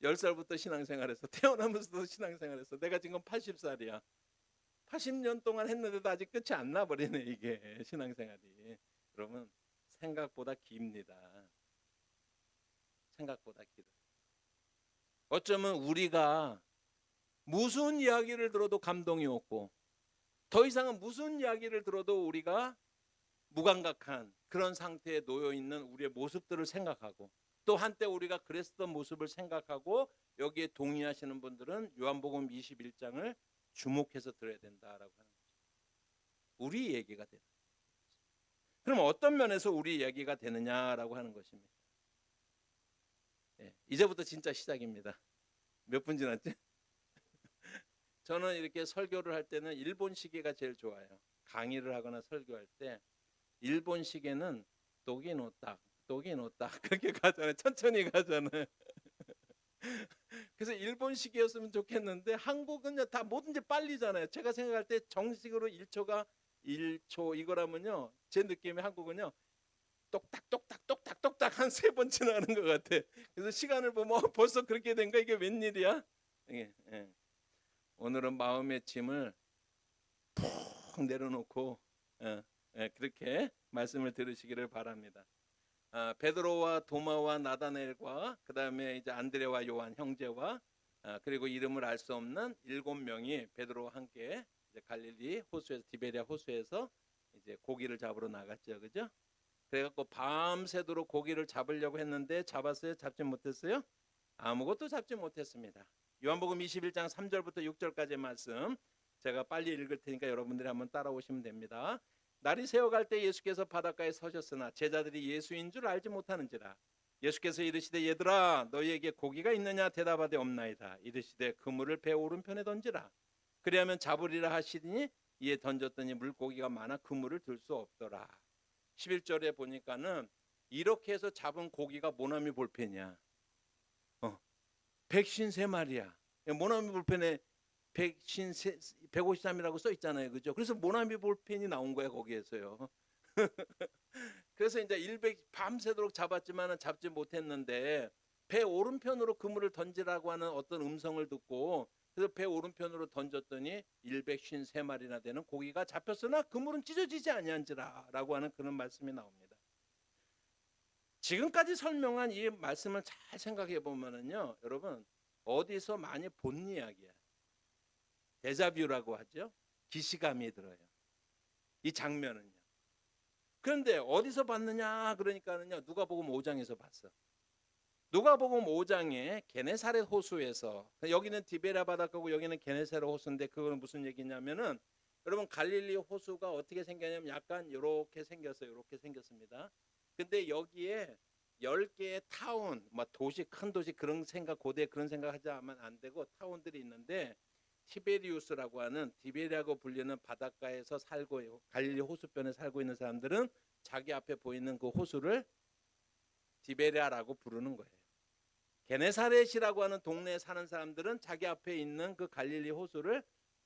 10살부터 신앙생활했어. 태어나면서도 신앙생활했어. 내가 지금 80살이야. 80년 동안 했는데도 아직 끝이 안 나버리네 이게 신앙생활이. 여러분, 생각보다 깁니다. 생각보다 길어요. 어쩌면 우리가 무슨 이야기를 들어도 감동이 없고 더 이상은 무슨 이야기를 들어도 우리가 무감각한 그런 상태에 놓여 있는 우리의 모습들을 생각하고 또 한때 우리가 그랬던 모습을 생각하고 여기에 동의하시는 분들은 요한복음 21장을 주목해서 들어야 된다라고 하는 거죠. 우리 얘기가 되는 거죠. 그럼 어떤 면에서 우리 얘기가 되느냐라고 하는 것입니다. 이제부터 진짜 시작입니다. 몇 분 지났지? 저는 이렇게 설교를 할 때는 일본 시계가 제일 좋아요. 강의를 하거나 설교할 때 일본 시계는 똑이 놓딱 그렇게 가잖아요. 천천히 가잖아요. 그래서 일본 시계였으면 좋겠는데 한국은 다 뭐든지 빨리잖아요. 제가 생각할 때 정식으로 1초가 1초 이거라면요, 제 느낌에 한국은요 똑딱 한 3번 지나가는 것 같아. 그래서 시간을 보면 벌써 그렇게 된 거, 이게 웬일이야? 예. 오늘은 마음의 짐을 푹 내려놓고 그렇게 말씀을 들으시기를 바랍니다. 베드로와 도마와 나다넬과 그 다음에 이제 안드레와 요한 형제와 그리고 이름을 알 수 없는 7명이 베드로와 함께 이제 갈릴리 호수에서, 디베리아 호수에서 이제 고기를 잡으러 나갔죠, 그죠? 그래갖고 밤새도록 고기를 잡으려고 했는데 잡았어요? 잡지 못했어요? 아무것도 잡지 못했습니다. 요한복음 21장 3절부터 6절까지의 말씀 제가 빨리 읽을 테니까 여러분들이 한번 따라오시면 됩니다. 날이 새어갈 때 예수께서 바닷가에 서셨으나 제자들이 예수인 줄 알지 못하는지라. 예수께서 이르시되 얘들아 너희에게 고기가 있느냐 대답하되 없나이다. 이르시되 그물을 배 오른편에 던지라. 그리하면 잡으리라 하시니 이에 던졌더니 물고기가 많아 그물을 들 수 없더라. 11절에 보니까는 이렇게 해서 잡은 고기가 모나미 볼펜이야. 153마리야. 모나미 볼펜에 153이라고 써 있잖아요, 그죠? 그래서 모나미 볼펜이 나온 거야 거기에서요. 그래서 이제 밤새도록 잡았지만은 잡지 못했는데 배 오른편으로 그물을 던지라고 하는 어떤 음성을 듣고 그래서 배 오른편으로 던졌더니 153마리나 되는 고기가 잡혔으나 그물은 찢어지지 아니한지라라고 하는 그런 말씀이 나옵니다. 지금까지 설명한 이 말씀을 잘 생각해 보면은요, 여러분 어디서 많이 본 이야기야. 데자뷰라고 하죠. 기시감이 들어요. 이 장면은요. 그런데 어디서 봤느냐 그러니까는요, 누가복음 5장에서 봤어. 누가복음 5장에 게네사렛 호수에서, 여기는 디베랴 바닷가고 여기는 게네사렛 호수인데 그거는 무슨 얘기냐면은 여러분 갈릴리 호수가 어떻게 생겼냐면 약간 이렇게 생겼어요. 이렇게 생겼습니다. 근데 여기에 10개의 타운, 도시, 큰 도시 그런 생각, 고대 그런 생각하지 않으면 안 되고 타운들이 있는데 티베리우스라고 하는 디베리아고 불리는 바닷가에서 살고 갈릴리 호수변에 살고 있는 사람들은 자기 앞에 보이는 그 호수를 디베리아라고 부르는 거예요. 게네사렛이라고 하는 동네에 사는 사람들은 자기 앞에 있는 그 갈릴리 호수를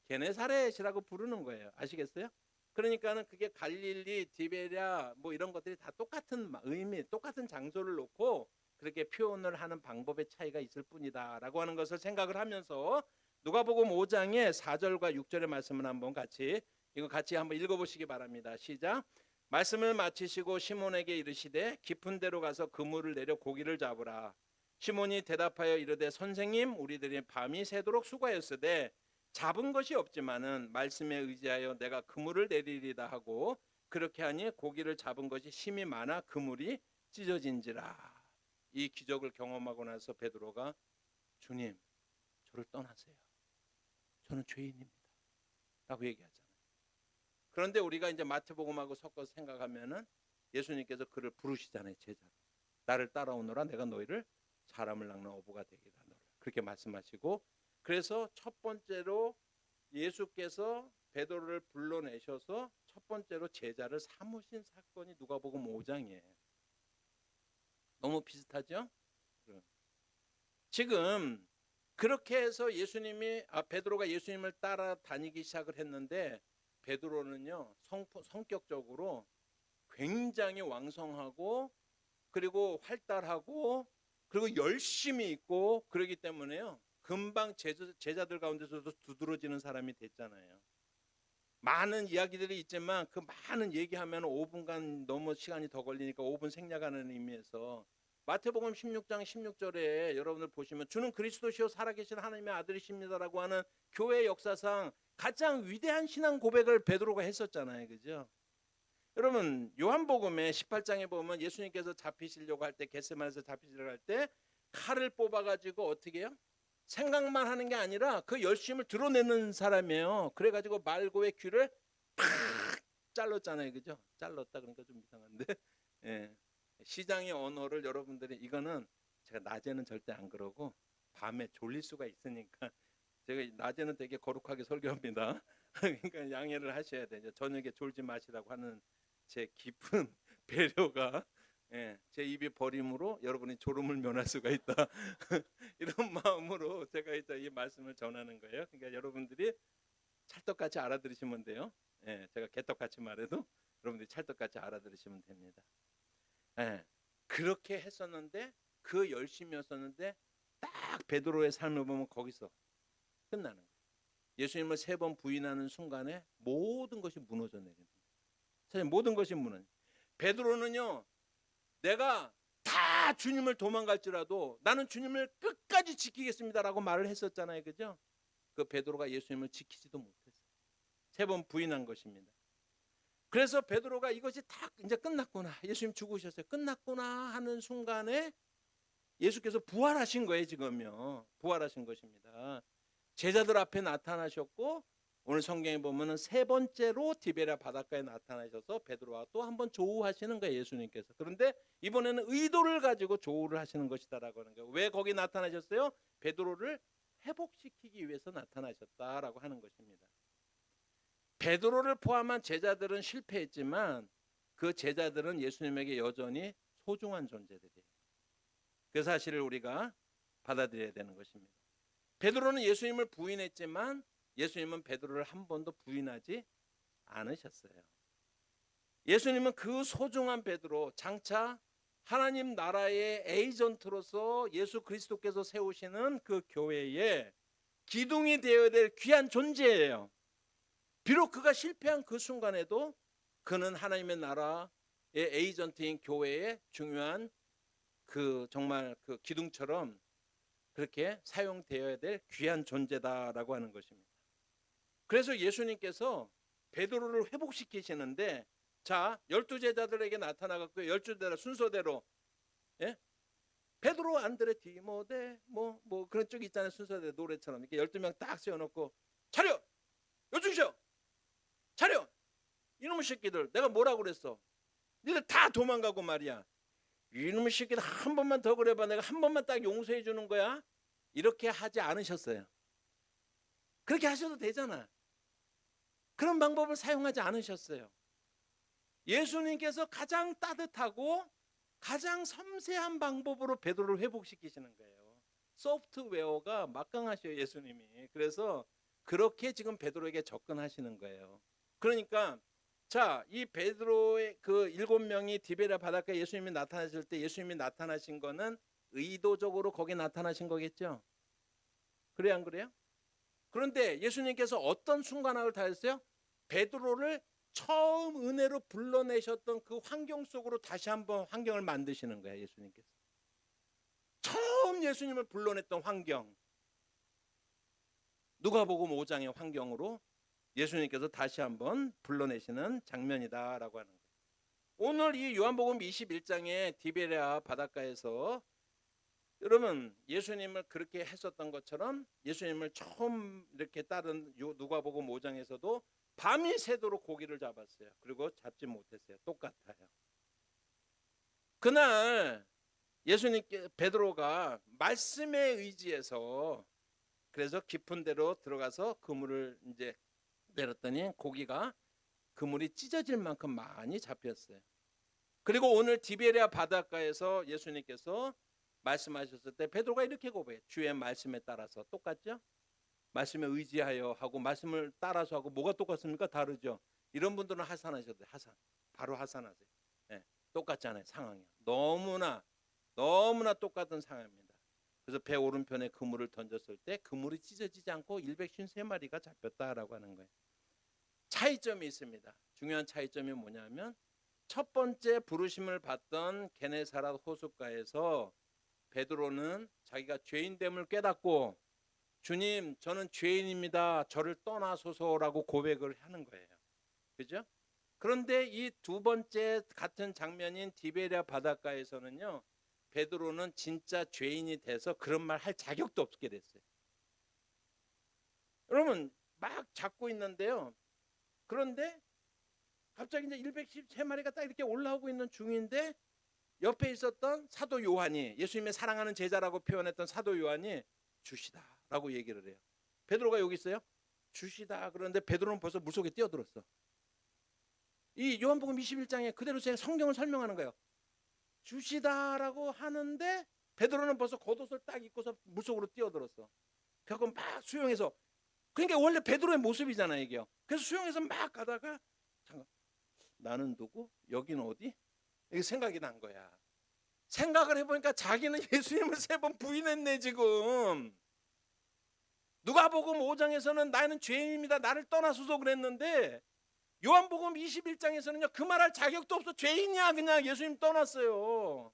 게네사렛이라고 부르는 거예요. 아시겠어요? 그러니까는 그게 갈릴리, 디베리아 뭐 이런 것들이 다 똑같은 의미, 똑같은 장소를 놓고 그렇게 표현을 하는 방법의 차이가 있을 뿐이다라고 하는 것을 생각을 하면서 누가복음 5장의 4절과 6절의 말씀을 한번 같이 한번 읽어보시기 바랍니다. 시작. 말씀을 마치시고 시몬에게 이르시되 깊은 데로 가서 그물을 내려 고기를 잡으라. 시몬이 대답하여 이르되 선생님, 우리들이 밤이 새도록 수고하였으되 잡은 것이 없지만은 말씀에 의지하여 내가 그물을 내리리다 하고 그렇게 하니 고기를 잡은 것이 심히 많아 그물이 찢어진지라. 이 기적을 경험하고 나서 베드로가 주님, 저를 떠나세요. 저는 죄인입니다. 라고 얘기하잖아요. 그런데 우리가 이제 마태복음하고 섞어서 생각하면은 예수님께서 그를 부르시잖아요. 제자로. 나를 따라오너라. 내가 너희를 사람을 낚는 어부가 되게 하노라. 그렇게 말씀하시고, 그래서 첫 번째로 예수께서 베드로를 불러내셔서 첫 번째로 제자를 삼으신 사건이 누가복음 5장이에요. 너무 비슷하죠? 지금 그렇게 해서 베드로가 예수님을 따라다니기 시작을 했는데, 베드로는요 성격적으로 굉장히 왕성하고 그리고 활달하고 그리고 열심히 있고 그러기 때문에요 금방 제자들 가운데서도 두드러지는 사람이 됐잖아요. 많은 이야기들이 있지만 그 많은 얘기하면 5분간 너무 시간이 더 걸리니까 5분 생략하는 의미에서 마태복음 16장 16절에 여러분들 보시면 주는 그리스도시요 살아계신 하나님의 아들이십니다라고 하는 교회 역사상 가장 위대한 신앙 고백을 베드로가 했었잖아요. 그죠? 여러분 요한복음에 18장에 보면 예수님께서 잡히시려고 할 때 겟세마네에서 잡히시려고 할 때 칼을 뽑아가지고 어떻게 해요? 생각만 하는 게 아니라 그 열심을 드러내는 사람이에요. 그래가지고 말고의 귀를 팍 잘랐잖아요. 그죠? 잘랐다 그러니까 좀 이상한데 예. 시장의 언어를 여러분들이 이거는 제가 낮에는 절대 안 그러고 밤에 졸릴 수가 있으니까 제가 낮에는 되게 거룩하게 설교합니다. 그러니까 양해를 하셔야 돼요. 저녁에 졸지 마시라고 하는 제 깊은 배려가 제 입이 버림으로 여러분이 졸음을 면할 수가 있다. 이런 마음으로 제가 이제 이 말씀을 전하는 거예요. 그러니까 여러분들이 찰떡같이 알아들으시면 돼요. 제가 개떡같이 말해도 여러분들이 찰떡같이 알아들으시면 됩니다. 그렇게 했었는데 그 열심이었었는데 딱 베드로의 삶을 보면 거기서 끝나는 거예요. 예수님을 3번 부인하는 순간에 모든 것이 무너져 내리는 거예요. 사실 모든 것이 무너져. 베드로는요, 내가 다 주님을 도망갈지라도 나는 주님을 끝까지 지키겠습니다라고 말을 했었잖아요. 그죠? 그 베드로가 예수님을 지키지도 못했어요. 3번 부인한 것입니다. 그래서 베드로가 이것이 다 이제 끝났구나, 예수님 죽으셨어요, 끝났구나 하는 순간에 예수께서 부활하신 거예요. 지금요 부활하신 것입니다. 제자들 앞에 나타나셨고 오늘 성경에 보면은 3번째로 디베랴 바닷가에 나타나셔서 베드로와 또 한 번 조우하시는 거예요. 예수님께서. 그런데 이번에는 의도를 가지고 조우를 하시는 것이다라고 하는 거예요. 왜 거기 나타나셨어요? 베드로를 회복시키기 위해서 나타나셨다라고 하는 것입니다. 베드로를 포함한 제자들은 실패했지만 그 제자들은 예수님에게 여전히 소중한 존재들이에요. 그 사실을 우리가 받아들여야 되는 것입니다. 베드로는 예수님을 부인했지만 예수님은 베드로를 한 번도 부인하지 않으셨어요. 예수님은 그 소중한 베드로, 장차 하나님 나라의 에이전트로서 예수 그리스도께서 세우시는 그 교회에 기둥이 되어야 될 귀한 존재예요. 비록 그가 실패한 그 순간에도 그는 하나님의 나라의 에이전트인 교회의 중요한 그 정말 그 기둥처럼 그렇게 사용되어야 될 귀한 존재다라고 하는 것입니다. 그래서 예수님께서 베드로를 회복시키시는데, 자 12제자들에게 나타나갖고 12제자 순서대로 베드로, 안드레, 디모데 뭐 그런 쪽 있잖아요. 순서대로 노래처럼 이렇게 12명 딱 세워놓고 차려! 요중셔! 차려! 이놈의 새끼들, 내가 뭐라고 그랬어? 니들 다 도망가고 말이야. 이놈의 새끼들 한 번만 더 그래봐, 내가 한 번만 딱 용서해 주는 거야. 이렇게 하지 않으셨어요. 그렇게 하셔도 되잖아. 그런 방법을 사용하지 않으셨어요. 예수님께서 가장 따뜻하고 가장 섬세한 방법으로 베드로를 회복시키시는 거예요. 소프트웨어가 막강하셔요, 예수님이. 그래서 그렇게 지금 베드로에게 접근하시는 거예요. 그러니까 자, 이 베드로의 그 7명이 디베랴 바닷가에 예수님이 나타나실 때 예수님이 나타나신 거는 의도적으로 거기 나타나신 거겠죠? 그래요, 안 그래요? 그런데 예수님께서 어떤 순간학을 다했어요? 베드로를 처음 은혜로 불러내셨던 그 환경 속으로 다시 한번 환경을 만드시는 거예요. 예수님께서 처음 예수님을 불러냈던 환경, 누가복음 5장의 환경으로 예수님께서 다시 한번 불러내시는 장면이다라고 하는 거예요. 오늘 이 요한복음 21장의 디베랴 바닷가에서 여러분 예수님을 그렇게 했었던 것처럼 예수님을 처음 이렇게 따른 누가복음 5장에서도 밤이 새도록 고기를 잡았어요. 그리고 잡지 못했어요. 똑같아요. 그날 예수님께 베드로가 말씀에 의지해서 그래서 깊은 데로 들어가서 그물을 이제 내렸더니 고기가 그물이 찢어질 만큼 많이 잡혔어요. 그리고 오늘 디베랴 바닷가에서 예수님께서 말씀하셨을 때 베드로가 이렇게 고백해요. 주의 말씀에 따라서. 똑같죠? 말씀에 의지하여 하고 말씀을 따라서 하고 뭐가 똑같습니까? 다르죠. 이런 분들은 하산하셔도 돼요. 하산. 바로 하산하세요. 네, 똑같잖아요. 상황이. 너무나 똑같은 상황입니다. 그래서 배 오른편에 그물을 던졌을 때 그물이 찢어지지 않고 153마리가 잡혔다라고 하는 거예요. 차이점이 있습니다. 중요한 차이점이 뭐냐면 첫 번째 부르심을 받던 게네사렛 호숫가에서 베드로는 자기가 죄인됨을 깨닫고 주님 저는 죄인입니다. 저를 떠나소서라고 고백을 하는 거예요. 그죠? 그런데 이 두 번째 같은 장면인 디베랴 바닷가에서는요. 베드로는 진짜 죄인이 돼서 그런 말 할 자격도 없게 됐어요. 여러분 막 잡고 있는데요. 그런데 갑자기 이제 113마리가 딱 이렇게 올라오고 있는 중인데 옆에 있었던 사도 요한이 예수님의 사랑하는 제자라고 표현했던 사도 요한이 주시다라고 얘기를 해요. 베드로가 여기 있어요. 주시다. 그런데 베드로는 벌써 물속에 뛰어들었어. 이 요한복음 21장에 그대로 제가 성경을 설명하는 거예요. 주시다라고 하는데 베드로는 벌써 겉옷을 딱 입고서 물속으로 뛰어들었어. 그래서 막 수영해서 그러니까 원래 베드로의 모습이잖아요 이게요. 그래서 수영해서 막 가다가 잠깐 나는 누구? 여긴 어디? 이게 생각이 난 거야. 생각을 해보니까 자기는 예수님을 3번 부인했네 지금. 누가복음 5장에서는 나는 죄인입니다. 나를 떠나소서 그랬는데 요한복음 21장에서는요 그 말할 자격도 없어. 죄인이야 그냥 예수님 떠났어요.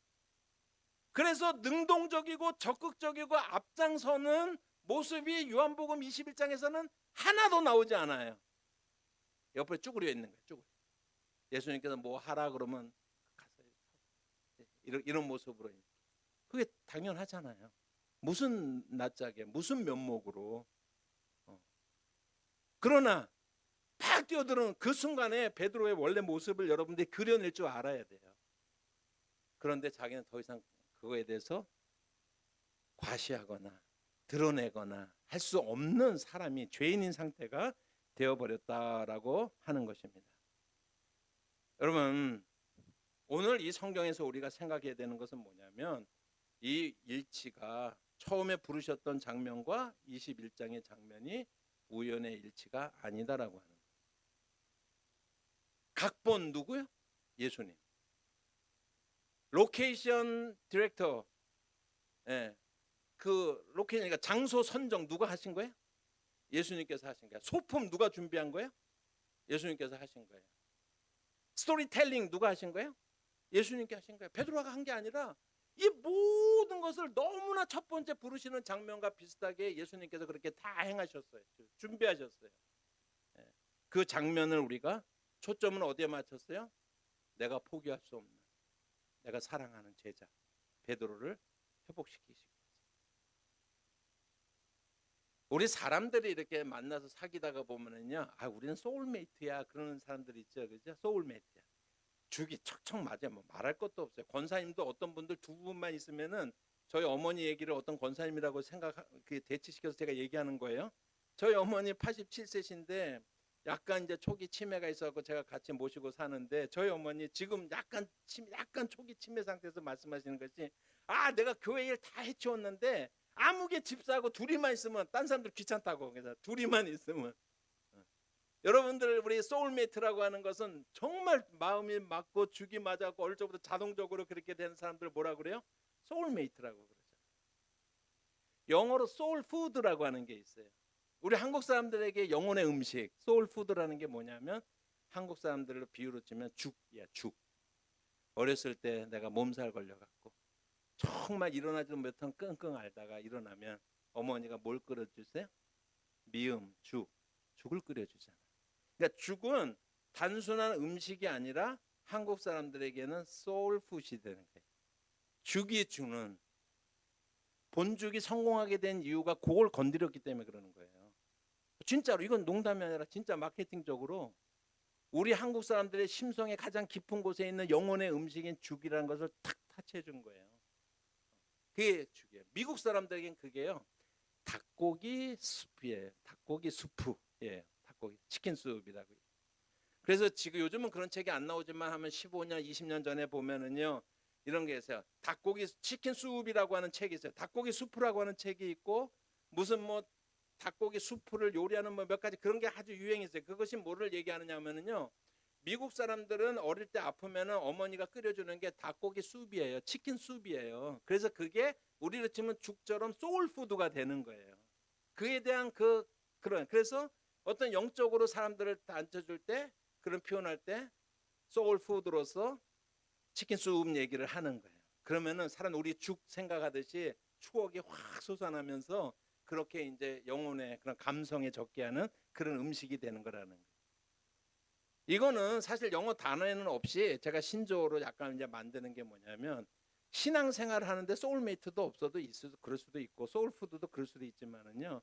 그래서 능동적이고 적극적이고 앞장서는 모습이 요한복음 21장에서는 하나도 나오지 않아요. 옆에 쭈그려 있는 거예요. 쭈그려. 예수님께서 뭐 하라 그러면 가서 이런 모습으로. 그게 당연하잖아요. 무슨 낯짝에 무슨 면목으로. 그러나 팍 뛰어드는 그 순간에 베드로의 원래 모습을 여러분들이 그려낼 줄 알아야 돼요. 그런데 자기는 더 이상 그거에 대해서 과시하거나 드러내거나 할 수 없는 사람이 죄인인 상태가 되어버렸다라고 하는 것입니다. 여러분 오늘 이 성경에서 우리가 생각해야 되는 것은 뭐냐면 이 일치가 처음에 부르셨던 장면과 21장의 장면이 우연의 일치가 아니다라고 하는 거예요. 각본 누구요? 예수님. 로케이션 디렉터, 그 로케이션 그러니까 장소 선정 누가 하신 거예요? 예수님께서 하신 거예요. 소품 누가 준비한 거예요? 예수님께서 하신 거예요. 스토리텔링 누가 하신 거예요? 예수님께 하신 거예요. 베드로가 한 게 아니라 이 모든 것을 너무나 첫 번째 부르시는 장면과 비슷하게 예수님께서 그렇게 다 행하셨어요. 준비하셨어요. 그 장면을 우리가 초점은 어디에 맞췄어요? 내가 포기할 수 없는 내가 사랑하는 제자 베드로를 회복시키시기 위해서. 우리 사람들이 이렇게 만나서 사귀다가 보면은요, 우리는 소울메이트야 그러는 사람들이 있죠, 그죠? 소울메이트야. 죽이 척척 맞아. 뭐 말할 것도 없어요. 권사님도 어떤 분들 두 분만 있으면은 저희 어머니 얘기를 어떤 권사님이라고 대치시켜서 제가 얘기하는 거예요. 저희 어머니 87세신데 약간 이제 초기 치매가 있어서 제가 같이 모시고 사는데 저희 어머니 지금 약간 초기 치매 상태에서 말씀하시는 것이 내가 교회 일 다 해치웠는데 아무개 집사하고 둘이만 있으면 딴 사람들 귀찮다고. 그래서 둘이만 있으면. 여러분들 우리 소울메이트라고 하는 것은 정말 마음이 맞고 죽이 맞았고 어릴 적부터 자동적으로 그렇게 되는 사람들 뭐라 그래요? 소울메이트라고 그러죠. 영어로 소울푸드라고 하는 게 있어요. 우리 한국 사람들에게 영혼의 음식, 소울푸드라는 게 뭐냐면 한국 사람들로 비유로 치면 죽이야, 죽. 어렸을 때 내가 몸살 걸려갖고 정말 일어나지도 못한 끙끙 앓다가 일어나면 어머니가 뭘 끓여주세요? 미음, 죽을 끓여주잖아. 그러니까 죽은 단순한 음식이 아니라 한국 사람들에게는 소울푸드이 되는 거예요. 죽이 주는, 본죽이 성공하게 된 이유가 그걸 건드렸기 때문에 그러는 거예요. 진짜로 이건 농담이 아니라 진짜 마케팅적으로 우리 한국 사람들의 심성의 가장 깊은 곳에 있는 영혼의 음식인 죽이라는 것을 탁 타치해 준 거예요. 그게 죽이에요. 미국 사람들에겐 그게요, 닭고기 수프예요. 닭고기 수프. 예, 닭고기 치킨 수프이라고요. 그래서 지금 요즘은 그런 책이 안 나오지만 하면 15년, 20년 전에 보면은요, 이런 게 있어요. 닭고기 치킨 수프라고 하는 책이 있어요. 닭고기 수프라고 하는 책이 있고, 무슨 뭐 닭고기 수프를 요리하는 뭐 몇 가지 그런 게 아주 유행했어요. 그것이 뭐를 얘기하느냐면은요, 미국 사람들은 어릴 때 아프면은 어머니가 끓여주는 게 닭고기 수프예요. 치킨 수프예요. 그래서 그게 우리로 치면 죽처럼 소울푸드가 되는 거예요. 그에 대한 그래서 어떤 영적으로 사람들을 앉혀줄 때 그런 표현할 때 소울푸드로서 치킨 수프 얘기를 하는 거예요. 그러면은 사람 우리 죽 생각하듯이 추억이 확 솟아나면서 그렇게 이제 영혼의 그런 감성에 적게 하는 그런 음식이 되는 거라는 거예요. 이거는 사실 영어 단어에는 없이 제가 신조어로 약간 이제 만드는 게 뭐냐면, 신앙생활을 하는데 소울메이트도 없어도 그럴 수도 있고 소울푸드도 그럴 수도 있지만은요,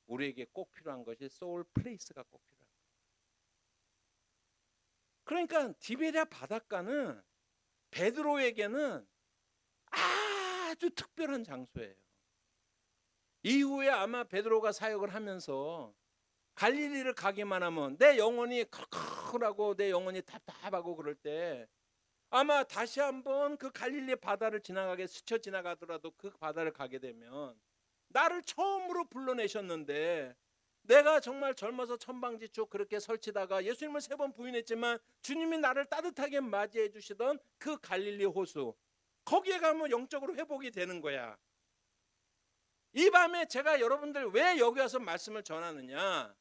우리에게 꼭 필요한 것이 소울 플레이스가 꼭 필요한 거예요. 그러니까 디베랴 바닷가는 베드로에게는 아주 특별한 장소예요. 이후에 아마 베드로가 사역을 하면서 갈릴리를 가기만 하면 내 영혼이 컬컬하고 내 영혼이 답답하고 그럴 때 아마 다시 한번 그 갈릴리 바다를 스쳐 지나가더라도 그 바다를 가게 되면, 나를 처음으로 불러내셨는데 내가 정말 젊어서 천방지축 그렇게 설치다가 예수님을 3번 부인했지만 주님이 나를 따뜻하게 맞이해 주시던 그 갈릴리 호수, 거기에 가면 영적으로 회복이 되는 거야. 이 밤에 제가 여러분들 왜 여기 와서 말씀을 전하느냐,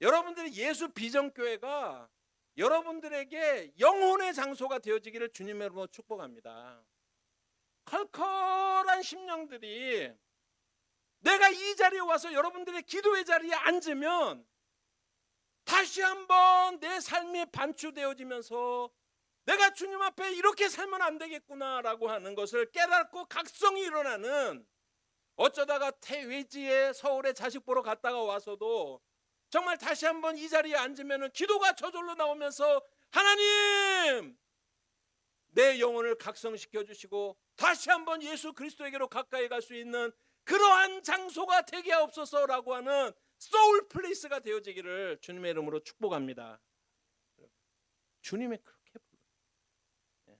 여러분들이 예수 비전교회가 여러분들에게 영혼의 장소가 되어지기를 주님의 이름으로 축복합니다. 컬컬한 심령들이 내가 이 자리에 와서 여러분들의 기도의 자리에 앉으면 다시 한번 내 삶이 반추되어지면서 내가 주님 앞에 이렇게 살면 안 되겠구나라고 하는 것을 깨닫고 각성이 일어나는, 어쩌다가 외지에 서울에 자식 보러 갔다가 와서도 정말 다시 한번 이 자리에 앉으면 기도가 저절로 나오면서 하나님 내 영혼을 각성시켜 주시고 다시 한번 예수 그리스도에게로 가까이 갈 수 있는 그러한 장소가 되게 하옵소서라고 하는 소울 플레이스가 되어지기를 주님의 이름으로 축복합니다. 주님이 그렇게 불러요.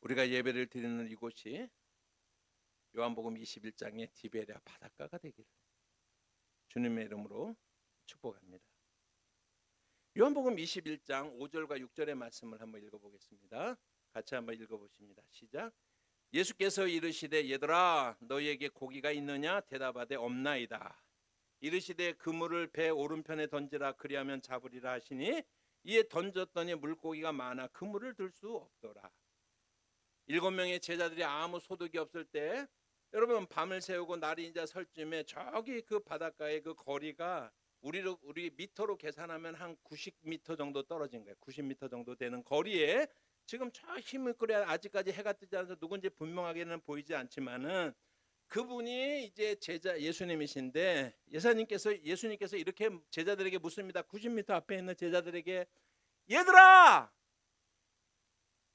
우리가 예배를 드리는 이곳이 요한복음 21장의 디베랴 바닷가가 되기를 주님의 이름으로 축복합니다. 요한복음 21장 5절과 6절의 말씀을 한번 읽어보겠습니다. 같이 한번 읽어보십니다. 시작. 예수께서 이르시되 얘들아 너희에게 고기가 있느냐 대답하되 없나이다. 이르시되 그물을 배 오른편에 던지라 그리하면 잡으리라 하시니 이에 던졌더니 물고기가 많아 그물을 들 수 없더라. 7명의 제자들이 아무 소득이 없을 때 여러분 밤을 새우고 날이 이제 설 쯤에 저기 그 바닷가의 그 거리가 우리 미터로 계산하면 한 90m 정도 떨어진 거예요. 90m 정도 되는 거리에 지금 저 힘을 끌어 아직까지 해가 뜨지 않아서 누군지 분명하게는 보이지 않지만은 그분이 이제 제자 예수님이신데 예수님께서 이렇게 제자들에게 묻습니다. 90m 앞에 있는 제자들에게 얘들아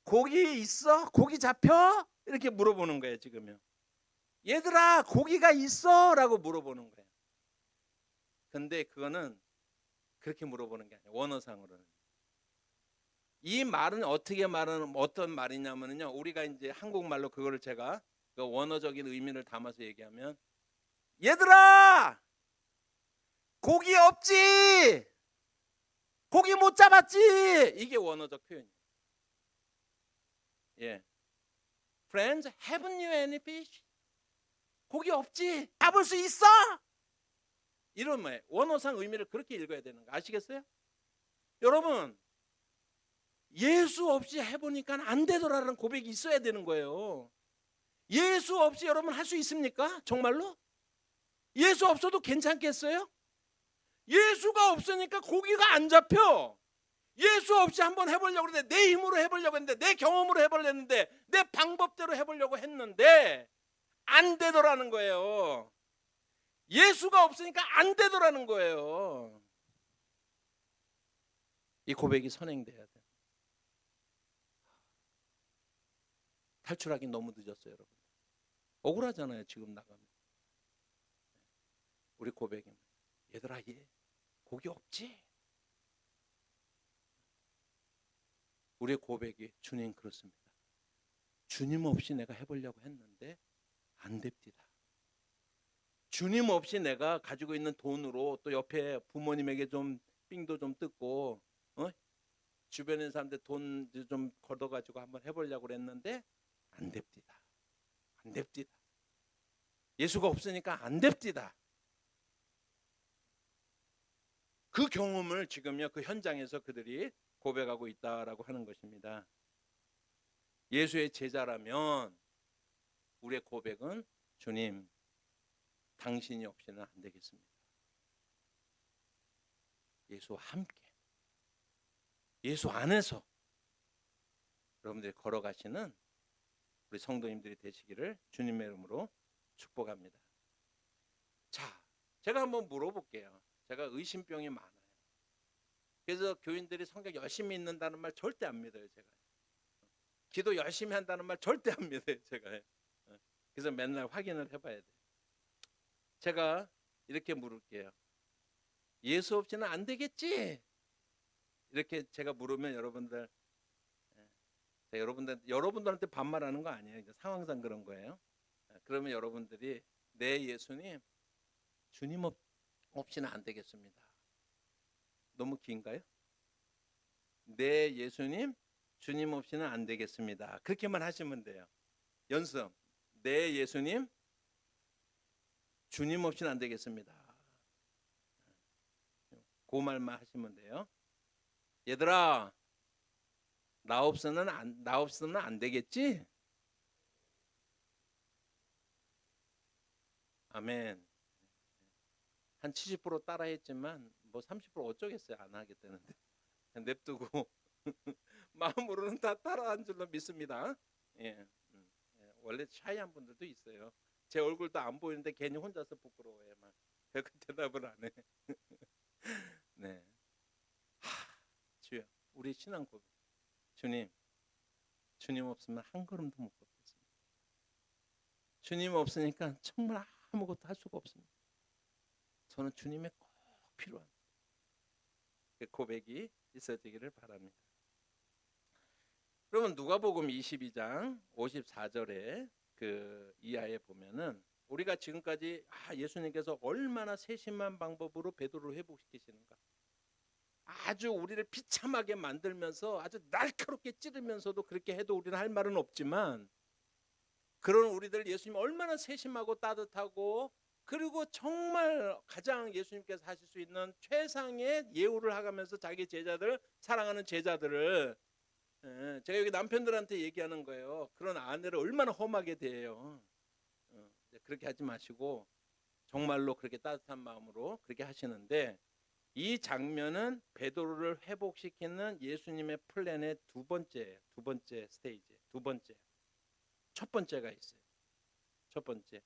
고기 있어? 고기 잡혀? 이렇게 물어보는 거예요. 지금요. 얘들아 고기가 있어? 라고 물어보는 거예요. 근데 그거는 그렇게 물어보는 게 아니에요. 원어상으로는. 이 말은 어떤 말이냐면요. 우리가 이제 한국말로 그거를 제가 그 원어적인 의미를 담아서 얘기하면 얘들아 고기 없지? 고기 못 잡았지? 이게 원어적 표현이에요. 예. Friends, haven't you any fish? 고기 없지? 잡을 수 있어? 이런 말이에요. 원어상 의미를 그렇게 읽어야 되는 거 아시겠어요? 여러분, 예수 없이 해보니까 안 되더라라는 고백이 있어야 되는 거예요. 예수 없이 여러분 할 수 있습니까? 정말로? 예수 없어도 괜찮겠어요? 예수가 없으니까 고기가 안 잡혀. 예수 없이 한번 해보려고 했는데, 내 힘으로 해보려고 했는데, 내 경험으로 해보려고 했는데, 내 방법대로 해보려고 했는데 안 되더라는 거예요. 예수가 없으니까 안 되더라는 거예요. 이 고백이 선행돼야 돼. 탈출하기 너무 늦었어요, 여러분. 억울하잖아요, 지금 나가면. 우리 고백이 얘들아, 얘 고기 없지? 우리의 고백이 주님 그렇습니다. 주님 없이 내가 해보려고 했는데 안 됩니다. 주님 없이 내가 가지고 있는 돈으로 또 옆에 부모님에게 좀 삥도 좀 뜯고 주변에 있는 사람들 돈 좀 걷어가지고 한번 해보려고 그랬는데 안 됩니다. 안 됩니다. 예수가 없으니까 안 됩니다. 그 경험을 지금요, 그 현장에서 그들이 고백하고 있다라고 하는 것입니다. 예수의 제자라면 우리의 고백은 주님, 당신이 없이는 안 되겠습니다. 예수와 함께, 예수 안에서 여러분들이 걸어가시는 우리 성도님들이 되시기를 주님의 이름으로 축복합니다. 자, 제가 한번 물어볼게요. 제가 의심병이 많아요. 그래서 교인들이 성경 열심히 읽는다는 말 절대 안 믿어요. 제가 기도 열심히 한다는 말 절대 안 믿어요. 제가 그래서 맨날 확인을 해봐야 돼요. 제가 이렇게 물을게요. 예수 없이는 안 되겠지? 이렇게 제가 물으면 여러분들한테 반말하는 거 아니에요. 상황상 그런 거예요. 그러면 여러분들이 네, 예수님, 주님 없이는 안 되겠습니다. 너무 긴가요? 네, 예수님, 주님 없이는 안 되겠습니다. 그렇게만 하시면 돼요. 연습. 네, 예수님, 주님 없이는 안 되겠습니다. 그 말만 하시면 돼요. 얘들아, 나 없으면 안 되겠지? 아멘. 한 70% 따라했지만 뭐 30% 어쩌겠어요. 안 하겠다는데 냅두고 마음으로는 다 따라한 줄로 믿습니다. 예, 원래 샤이한 분들도 있어요. 제 얼굴도 안 보이는데 괜히 혼자서 부끄러워해. 막 별거 대답을 안 해. 네. 주여, 우리 신앙 고백. 주님 없으면 한 걸음도 못 걷겠습니다. 주님 없으니까 정말 아무것도 할 수가 없습니다. 저는 주님의 꼭 필요한 그 고백이 있어지기를 바랍니다. 그러면 누가복음 22장 54절에 그 이하에 보면은 우리가 지금까지 예수님께서 얼마나 세심한 방법으로 베드로를 회복시키시는가, 아주 우리를 비참하게 만들면서 아주 날카롭게 찌르면서도 그렇게 해도 우리는 할 말은 없지만, 그런 우리들 예수님 얼마나 세심하고 따뜻하고, 그리고 정말 가장 예수님께서 하실 수 있는 최상의 예우를 하면서 자기 제자들, 사랑하는 제자들을, 제가 여기 남편들한테 얘기하는 거예요. 그런 아내를 얼마나 험하게 대해요. 그렇게 하지 마시고 정말로 그렇게 따뜻한 마음으로 그렇게 하시는데, 이 장면은 베드로를 회복시키는 예수님의 플랜의 두 번째 스테이지, 첫 번째가 있어요. 첫 번째,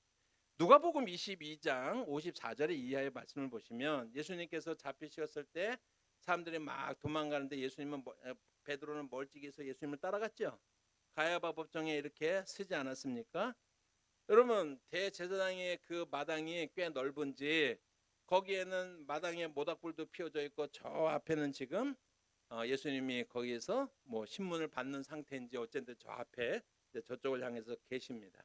누가복음 22장 54절의 이하의 말씀을 보시면 예수님께서 잡히셨을 때 사람들이 막 도망가는데 베드로는 멀찍이서 예수님을 따라갔죠. 가야바 법정에 이렇게 쓰지 않았습니까? 여러분, 대제사장의 그 마당이 꽤 넓은지 거기에는 마당에 모닥불도 피워져 있고, 저 앞에는 지금 예수님이 거기에서 뭐 신문을 받는 상태인지 어쨌든 저 앞에 저쪽을 향해서 계십니다.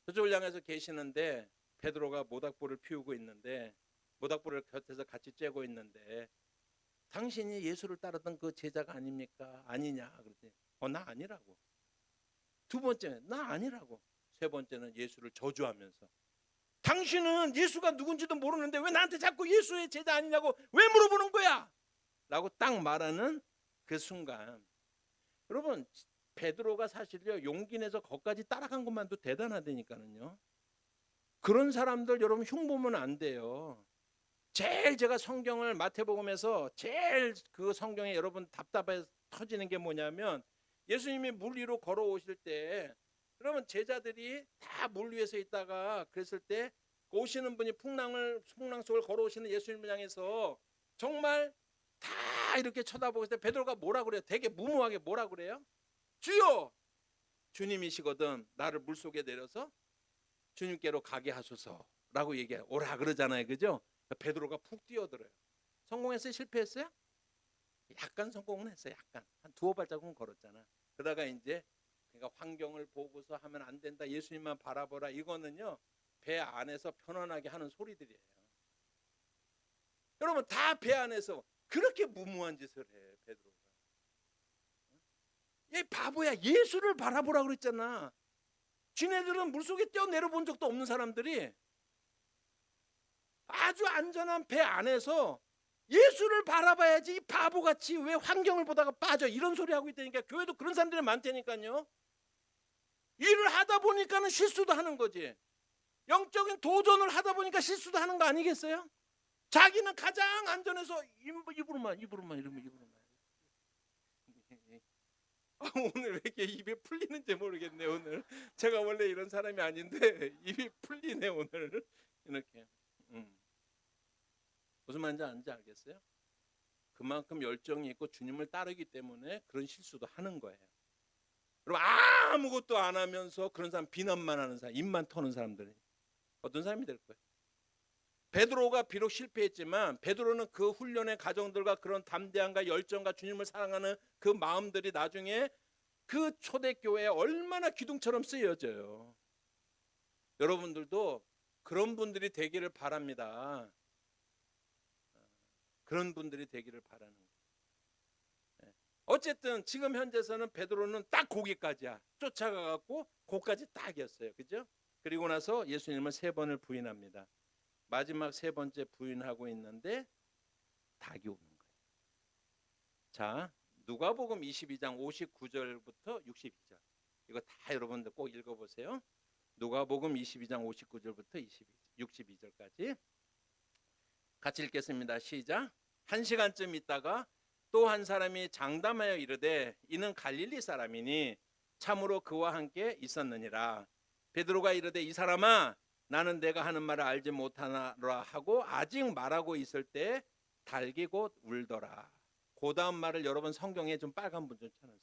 저쪽을 향해서 계시는데 베드로가 모닥불을 피우고 있는데, 모닥불을 곁에서 같이 쬐고 있는데, 당신이 예수를 따르던 그 제자가 아닙니까? 아니냐? 그랬더니 나 아니라고. 두 번째, 나 아니라고. 세 번째는 예수를 저주하면서 당신은 예수가 누군지도 모르는데 왜 나한테 자꾸 예수의 제자 아니냐고 왜 물어보는 거야? 라고 딱 말하는 그 순간, 여러분 베드로가 사실요 용기 내서 거기까지 따라간 것만도 대단하다니까요. 그런 사람들 여러분 흉보면 안 돼요. 제일 제가 성경을 마태복음에서 제일 그 성경에 여러분 답답해 터지는 게 뭐냐면, 예수님이 물 위로 걸어오실 때 여러분 제자들이 다 물 위에서 있다가 그랬을 때 오시는 분이 풍랑 속을 걸어오시는 예수님을 향해서 정말 다 이렇게 쳐다보고 있을 때 베드로가 뭐라 그래요? 되게 무모하게 뭐라 그래요? 주여, 주님이시거든 나를 물속에 내려서 주님께로 가게 하소서라고 얘기해 오라 그러잖아요. 그죠? 베드로가 푹 뛰어들어요. 성공했어요? 실패했어요? 약간 성공은 했어요. 약간 한 두어 발자국은 걸었잖아. 그러다가 이제 그러니까 환경을 보고서 하면 안 된다, 예수님만 바라보라, 이거는요 배 안에서 편안하게 하는 소리들이에요. 여러분 다 배 안에서 그렇게 무모한 짓을 해 베드로가. 얘 바보야, 예수를 바라보라 그랬잖아. 지네들은 물속에 뛰어내려 본 적도 없는 사람들이 아주 안전한 배 안에서 예수를 바라봐야지 이 바보같이 왜 환경을 보다가 빠져, 이런 소리 하고 있다니까. 교회도 그런 사람들이 많다니까요. 일을 하다 보니까는 실수도 하는 거지. 영적인 도전을 하다 보니까 실수도 하는 거 아니겠어요? 자기는 가장 안전해서 입으로만 이러면 입으로만. 오늘 왜 이렇게 입이 풀리는지 모르겠네. 오늘 제가 원래 이런 사람이 아닌데 입이 풀리네 오늘. 이렇게. 무슨 말인지 알겠어요? 그만큼 열정이 있고 주님을 따르기 때문에 그런 실수도 하는 거예요. 그럼 아무것도 안 하면서 그런 사람, 비난만 하는 사람, 입만 터는 사람들이 어떤 사람이 될 거예요? 베드로가 비록 실패했지만 베드로는 그 훈련의 과정들과 그런 담대함과 열정과 주님을 사랑하는 그 마음들이 나중에 그 초대교회에 얼마나 기둥처럼 쓰여져요. 여러분들도 그런 분들이 되기를 바랍니다. 그런 분들이 되기를 바라는 거예요. 어쨌든 지금 현재서는 베드로는 딱 거기까지야. 쫓아가갖고 거기까지 딱이었어요. 그죠? 그리고 나서 예수님을 3번을 부인합니다. 마지막 3번째 부인하고 있는데 닭이 오는 거예요. 자, 누가복음 22장 59절부터 62절. 이거 다 여러분들 꼭 읽어보세요. 누가복음 22장 59절부터 62절까지 같이 읽겠습니다. 시작. 1시간쯤 있다가 또 한 사람이 장담하여 이르되 이는 갈릴리 사람이니 참으로 그와 함께 있었느니라. 베드로가 이르되 이 사람아 나는 내가 하는 말을 알지 못하노라 하고 아직 말하고 있을 때 닭이 곧 울더라. 그 다음 말을 여러분 성경에 좀 빨간 분 좀 쳐주세요.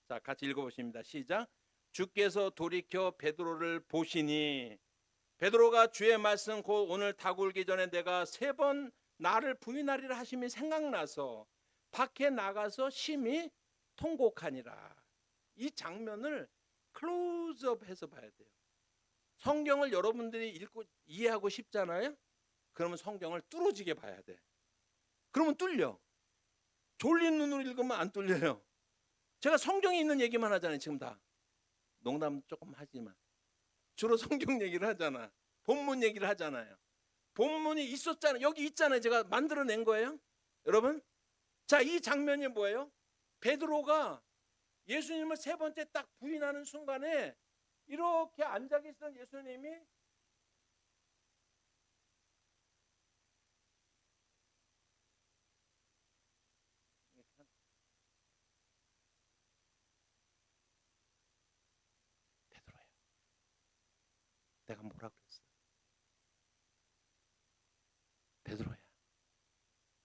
자, 같이 읽어보십니다. 시작. 주께서 돌이켜 베드로를 보시니, 베드로가 주의 말씀 곧 오늘 닭 울기 전에 내가 3번 나를 부인하리라 하심이 생각나서 밖에 나가서 심히 통곡하니라. 이 장면을 클로즈업해서 봐야 돼요. 성경을 여러분들이 읽고 이해하고 싶잖아요. 그러면 성경을 뚫어지게 봐야 돼. 그러면 뚫려. 졸린 눈으로 읽으면 안 뚫려요. 제가 성경에 있는 얘기만 하잖아요. 지금 다 농담 조금 하지만 주로 성경 얘기를 하잖아. 본문 얘기를 하잖아요. 본문이 있었잖아요. 여기 있잖아요. 제가 만들어낸 거예요. 여러분, 자, 이 장면이 뭐예요? 베드로가 예수님을 3번째 딱 부인하는 순간에 이렇게 앉아 계시던 예수님이 베드로야, 내가 뭐라 그랬어? 베드로야,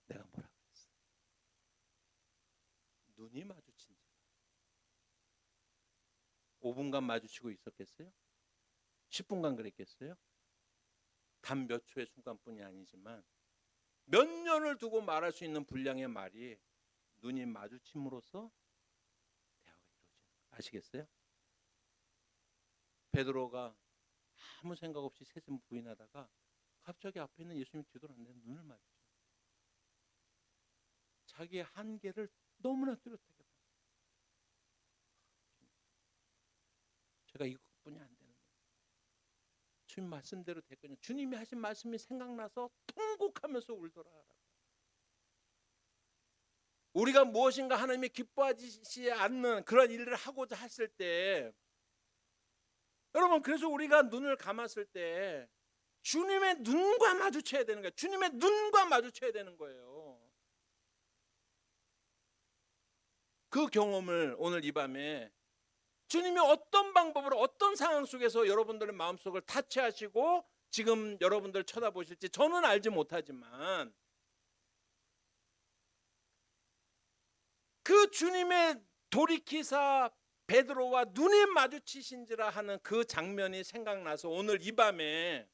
내가 뭐라 그랬어? 눈이 마주친 지 5분간 마주치고 있었겠어요? 10분간 그랬겠어요? 단 몇 초의 순간뿐이 아니지만 몇 년을 두고 말할 수 있는 분량의 말이 눈이 마주침으로써 대화가 이루어지는 거예요. 아시겠어요? 베드로가 아무 생각 없이 셋은 부인하다가 갑자기 앞에 있는 예수님이 뒤돌아왔는데 눈을 마주쳐요. 자기의 한계를 너무나 뚜렷하게 봐요. 제가 이것뿐이 안 되는데 주님 말씀대로 됐군요. 주님이 하신 말씀이 생각나서 통곡하면서 울더라. 우리가 무엇인가 하나님이 기뻐하지 않는 그런 일을 하고자 했을 때, 여러분, 그래서 우리가 눈을 감았을 때 주님의 눈과 마주쳐야 되는 거예요. 주님의 눈과 마주쳐야 되는 거예요. 그 경험을 오늘 이 밤에 주님이 어떤 방법으로 어떤 상황 속에서 여러분들의 마음속을 타치하시고 지금 여러분들 쳐다보실지 저는 알지 못하지만, 그 주님의 돌이키사 베드로와 눈이 마주치신지라 하는 그 장면이 생각나서 오늘 이 밤에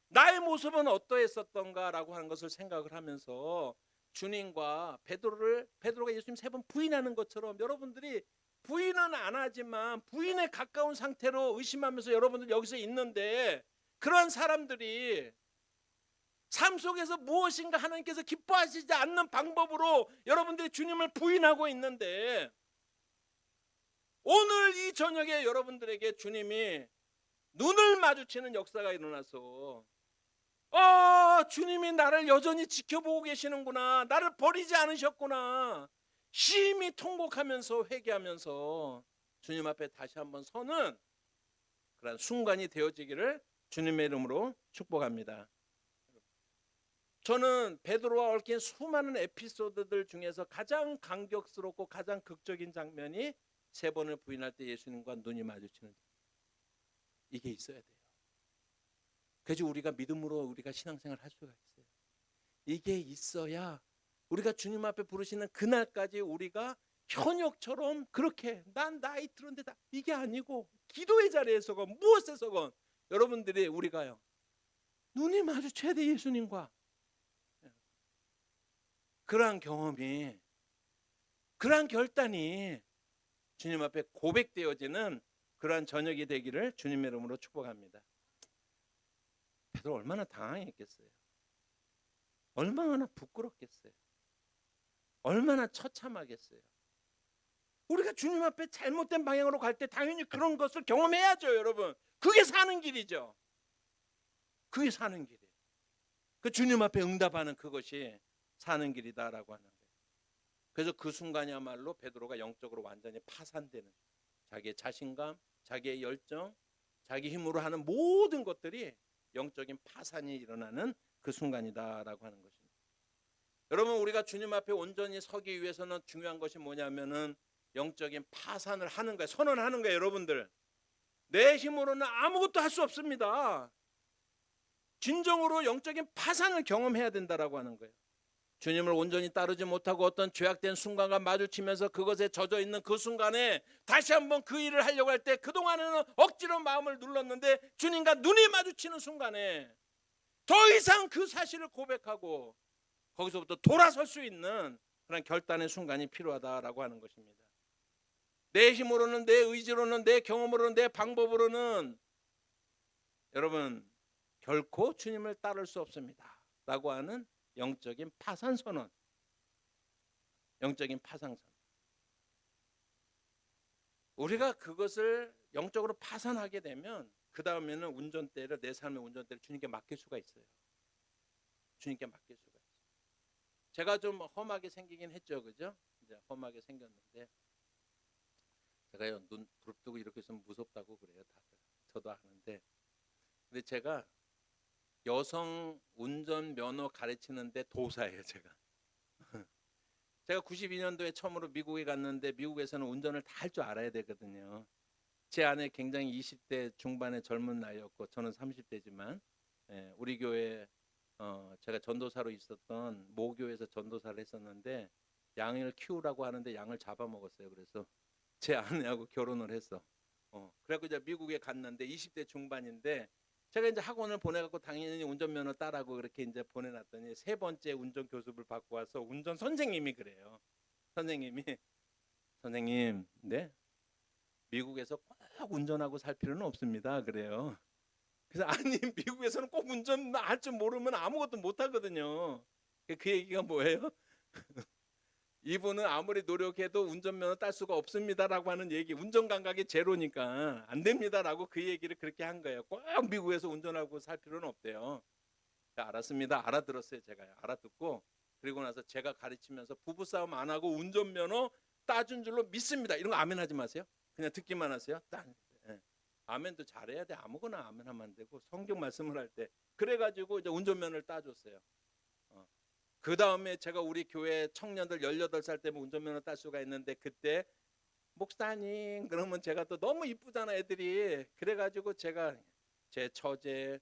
나의 모습은 어떠했었던가라고 하는 것을 생각을 하면서 주님과 베드로가 예수님 3번 부인하는 것처럼 여러분들이 부인은 안 하지만 부인에 가까운 상태로 의심하면서 여러분들 여기서 있는데, 그런 사람들이 삶 속에서 무엇인가 하나님께서 기뻐하시지 않는 방법으로 여러분들이 주님을 부인하고 있는데, 오늘 이 저녁에 여러분들에게 주님이 눈을 마주치는 역사가 일어나서 주님이 나를 여전히 지켜보고 계시는구나, 나를 버리지 않으셨구나, 심히 통곡하면서 회개하면서 주님 앞에 다시 한번 서는 그런 순간이 되어지기를 주님의 이름으로 축복합니다. 저는 베드로와 얽힌 수많은 에피소드들 중에서 가장 감격스럽고 가장 극적인 장면이 3번을 부인할 때 예수님과 눈이 마주치는, 이게 있어야 돼요. 그래서 우리가 믿음으로 우리가 신앙생활 할 수가 있어요. 이게 있어야 우리가 주님 앞에 부르시는 그날까지 우리가 현역처럼 그렇게 난 나이 들었는데 이게 아니고, 기도의 자리에서건 무엇에서건 여러분들이 우리가요 눈이 마주쳐야 돼. 예수님과 그러한 경험이, 그러한 결단이 주님 앞에 고백되어지는 그러한 저녁이 되기를 주님의 이름으로 축복합니다. 베드로 얼마나 당황했겠어요. 얼마나 부끄럽겠어요. 얼마나 처참하겠어요. 우리가 주님 앞에 잘못된 방향으로 갈 때 당연히 그런 것을 경험해야죠, 여러분. 그게 사는 길이죠. 그게 사는 길이에요. 그 주님 앞에 응답하는 그것이 사는 길이다라고 하는 거예요. 그래서 그 순간이야말로 베드로가 영적으로 완전히 파산되는, 자기의 자신감, 자기의 열정, 자기 힘으로 하는 모든 것들이 영적인 파산이 일어나는 그 순간이다라고 하는 것입니다. 여러분, 우리가 주님 앞에 온전히 서기 위해서는 중요한 것이 뭐냐면은 영적인 파산을 하는 거예요. 선언하는 거예요. 여러분들, 내 힘으로는 아무것도 할 수 없습니다. 진정으로 영적인 파산을 경험해야 된다라고 하는 거예요. 주님을 온전히 따르지 못하고 어떤 죄악된 순간과 마주치면서 그것에 젖어 있는 그 순간에 다시 한번 그 일을 하려고 할 때 그동안에는 억지로 마음을 눌렀는데 주님과 눈이 마주치는 순간에 더 이상 그 사실을 고백하고 거기서부터 돌아설 수 있는 그런 결단의 순간이 필요하다라고 하는 것입니다. 내 힘으로는, 내 의지로는, 내 경험으로는, 내 방법으로는 여러분 결코 주님을 따를 수 없습니다 라고 하는 영적인 파산선언, 영적인 파산선언. 우리가 그것을 영적으로 파산하게 되면 그 다음에는 운전대를, 내 삶의 운전대를 주님께 맡길 수가 있어요. 주님께 맡길 수가 있어요. 제가 좀 험하게 생기긴 했죠, 그죠? 이제 험하게 생겼는데, 제가요 눈 부릅뜨고 이렇게 있으면 무섭다고 그래요, 다들. 저도 아는데, 근데 제가 여성 운전면허 가르치는데 도사예요, 제가. 제가 92년도에 처음으로 미국에 갔는데 미국에서는 운전을 다 할 줄 알아야 되거든요. 제 아내 굉장히 20대 중반의 젊은 나이였고 저는 30대지만 우리 교회 제가 전도사로 있었던 모교에서 전도사를 했었는데 양을 키우라고 하는데 양을 잡아먹었어요. 그래서 제 아내하고 결혼을 했어. 그래갖고 이제 미국에 갔는데 20대 중반인데 제가 이제 학원을 보내갖고 당연히 운전면허 따라고 그렇게 이제 보내놨더니 3번째 운전 교습을 받고 와서 운전 선생님이 그래요. 선생님, 네, 미국에서 꼭 운전하고 살 필요는 없습니다. 그래요. 그래서 아니, 미국에서는 꼭 운전할 줄 모르면 아무것도 못 하거든요. 그 얘기가 뭐예요? 이분은 아무리 노력해도 운전면허 딸 수가 없습니다라고 하는 얘기, 운전 감각이 제로니까 안 됩니다라고 그 얘기를 그렇게 한 거예요. 꼭 미국에서 운전하고 살 필요는 없대요. 자, 알았습니다. 알아들었어요. 제가요. 알아듣고 그리고 나서 제가 가르치면서 부부싸움 안 하고 운전면허 따준 줄로 믿습니다. 이런 거 아멘 하지 마세요. 그냥 듣기만 하세요. 예. 아멘도 잘해야 돼. 아무거나 아멘 하면 안 되고 성경 말씀을 할 때. 그래가지고 이제 운전면허를 따줬어요. 그 다음에 제가 우리 교회 청년들 18살 때면 운전면허 딸 수가 있는데, 그때 목사님 그러면 제가 또 너무 이쁘잖아 애들이. 그래가지고 제가 제 처제,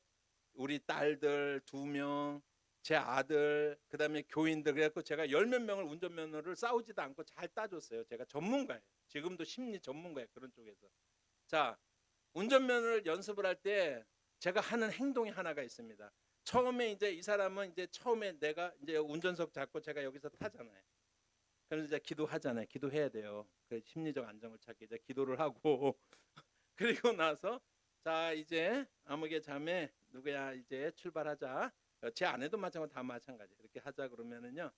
우리 딸들 2명, 제 아들, 그 다음에 교인들, 그래갖고 제가 10몇 명을 운전면허를 싸우지도 않고 잘 따줬어요. 제가 전문가예요. 지금도 심리 전문가예요. 그런 쪽에서. 자, 운전면허를 연습을 할 때 제가 하는 행동이 하나가 있습니다. 처음에 이제 이 사람은 이제 처음에 내가 이제 운전석 잡고 제가 여기서 타잖아요. 그래서 이제 기도하잖아요. 기도해야 돼요. 그 심리적 안정을 찾기 이제 기도를 하고 그리고 나서 자 이제 아무개 자매 누구야 이제 출발하자. 제 아내도 마찬가지 다 마찬가지. 이렇게 하자 그러면은요.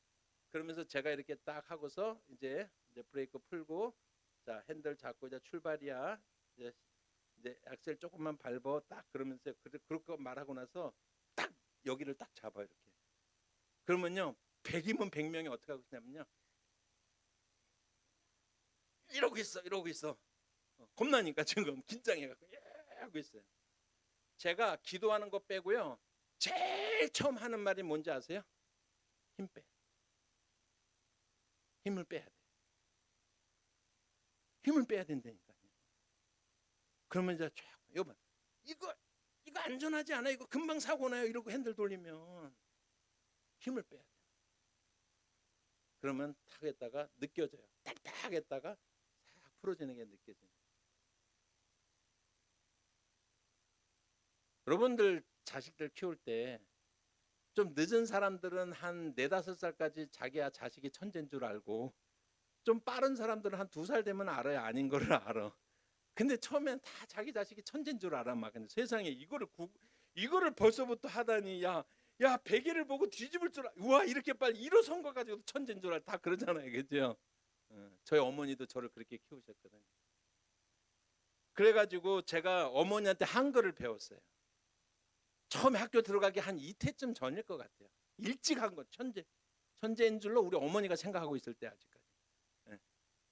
그러면서 제가 이렇게 딱 하고서 이제 브레이크 풀고 자 핸들 잡고 이제 출발이야. 이제 액셀 조금만 밟어 딱 그러면서 그렇게 말하고 나서 딱 여기를 딱 잡아 이렇게. 그러면요 100이면 100명이 어떻게 하고 있냐면요 이러고 있어. 겁나니까 지금 긴장해갖고 하고 있어요. 제가 기도하는 거 빼고요 제일 처음 하는 말이 뭔지 아세요? 힘 빼. 힘을 빼야 돼. 힘을 빼야 된다니까요. 그러면 이제 쫙 여보 이거 안전하지 않아? 이거 금방 사고 나요. 이러고 핸들 돌리면 힘을 빼야 돼. 그러면 탁 했다가 느껴져요. 딱딱 했다가 싹 풀어지는 게 느껴져요. 여러분들 자식들 키울 때 좀 늦은 사람들은 한 4, 5살까지 자기야 자식이 천재인 줄 알고, 좀 빠른 사람들은 한 2살 되면 알아요. 아닌 거를 알아. 근데 처음엔 다 자기 자식이 천재인 줄 알아. 막 근데 세상에 이거를 벌써부터 하다니 야 100일을 보고 뒤집을 줄 알아. 우와 이렇게 빨리 일어선 거 가지고 천재인 줄 알아. 다 그러잖아요. 그죠? 저희 어머니도 저를 그렇게 키우셨거든요. 그래가지고 제가 어머니한테 한글을 배웠어요. 처음에 학교 들어가기 한 이태쯤 전일 것 같아요. 일찍 한 건 천재인 줄로 우리 어머니가 생각하고 있을 때 아직까지.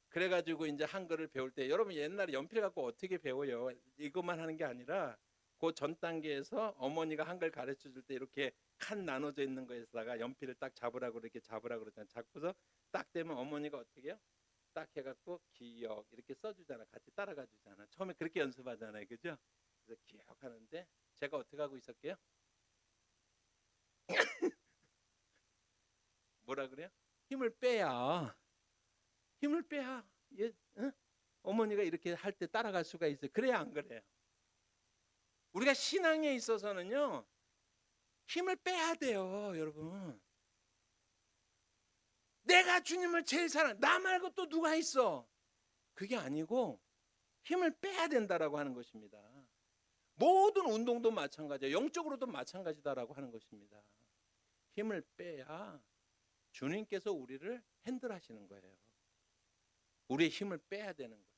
그래가지고 이제 한글을 배울 때 여러분 옛날에 연필 갖고 어떻게 배워요? 이것만 하는 게 아니라 그 전 단계에서 어머니가 한글 가르쳐 줄 때 이렇게 칸 나눠져 있는 거에다가 연필을 딱 잡으라고 이렇게 잡으라고 그러잖아요. 잡고서 딱 되면 어머니가 어떻게 해요? 딱 해갖고 기억 이렇게 써주잖아. 같이 따라가 주잖아. 처음에 그렇게 연습하잖아요. 그죠? 그래서 기억하는데 제가 어떻게 하고 있었게요? 뭐라 그래요? 힘을 빼야 응? 어머니가 이렇게 할 때 따라갈 수가 있어요. 그래야 안 그래요. 우리가 신앙에 있어서는요 힘을 빼야 돼요. 여러분 내가 주님을 제일 사랑, 나 말고 또 누가 있어? 그게 아니고 힘을 빼야 된다라고 하는 것입니다. 모든 운동도 마찬가지예요. 영적으로도 마찬가지다라고 하는 것입니다. 힘을 빼야 주님께서 우리를 핸들하시는 거예요. 우리의 힘을 빼야 되는 거예요.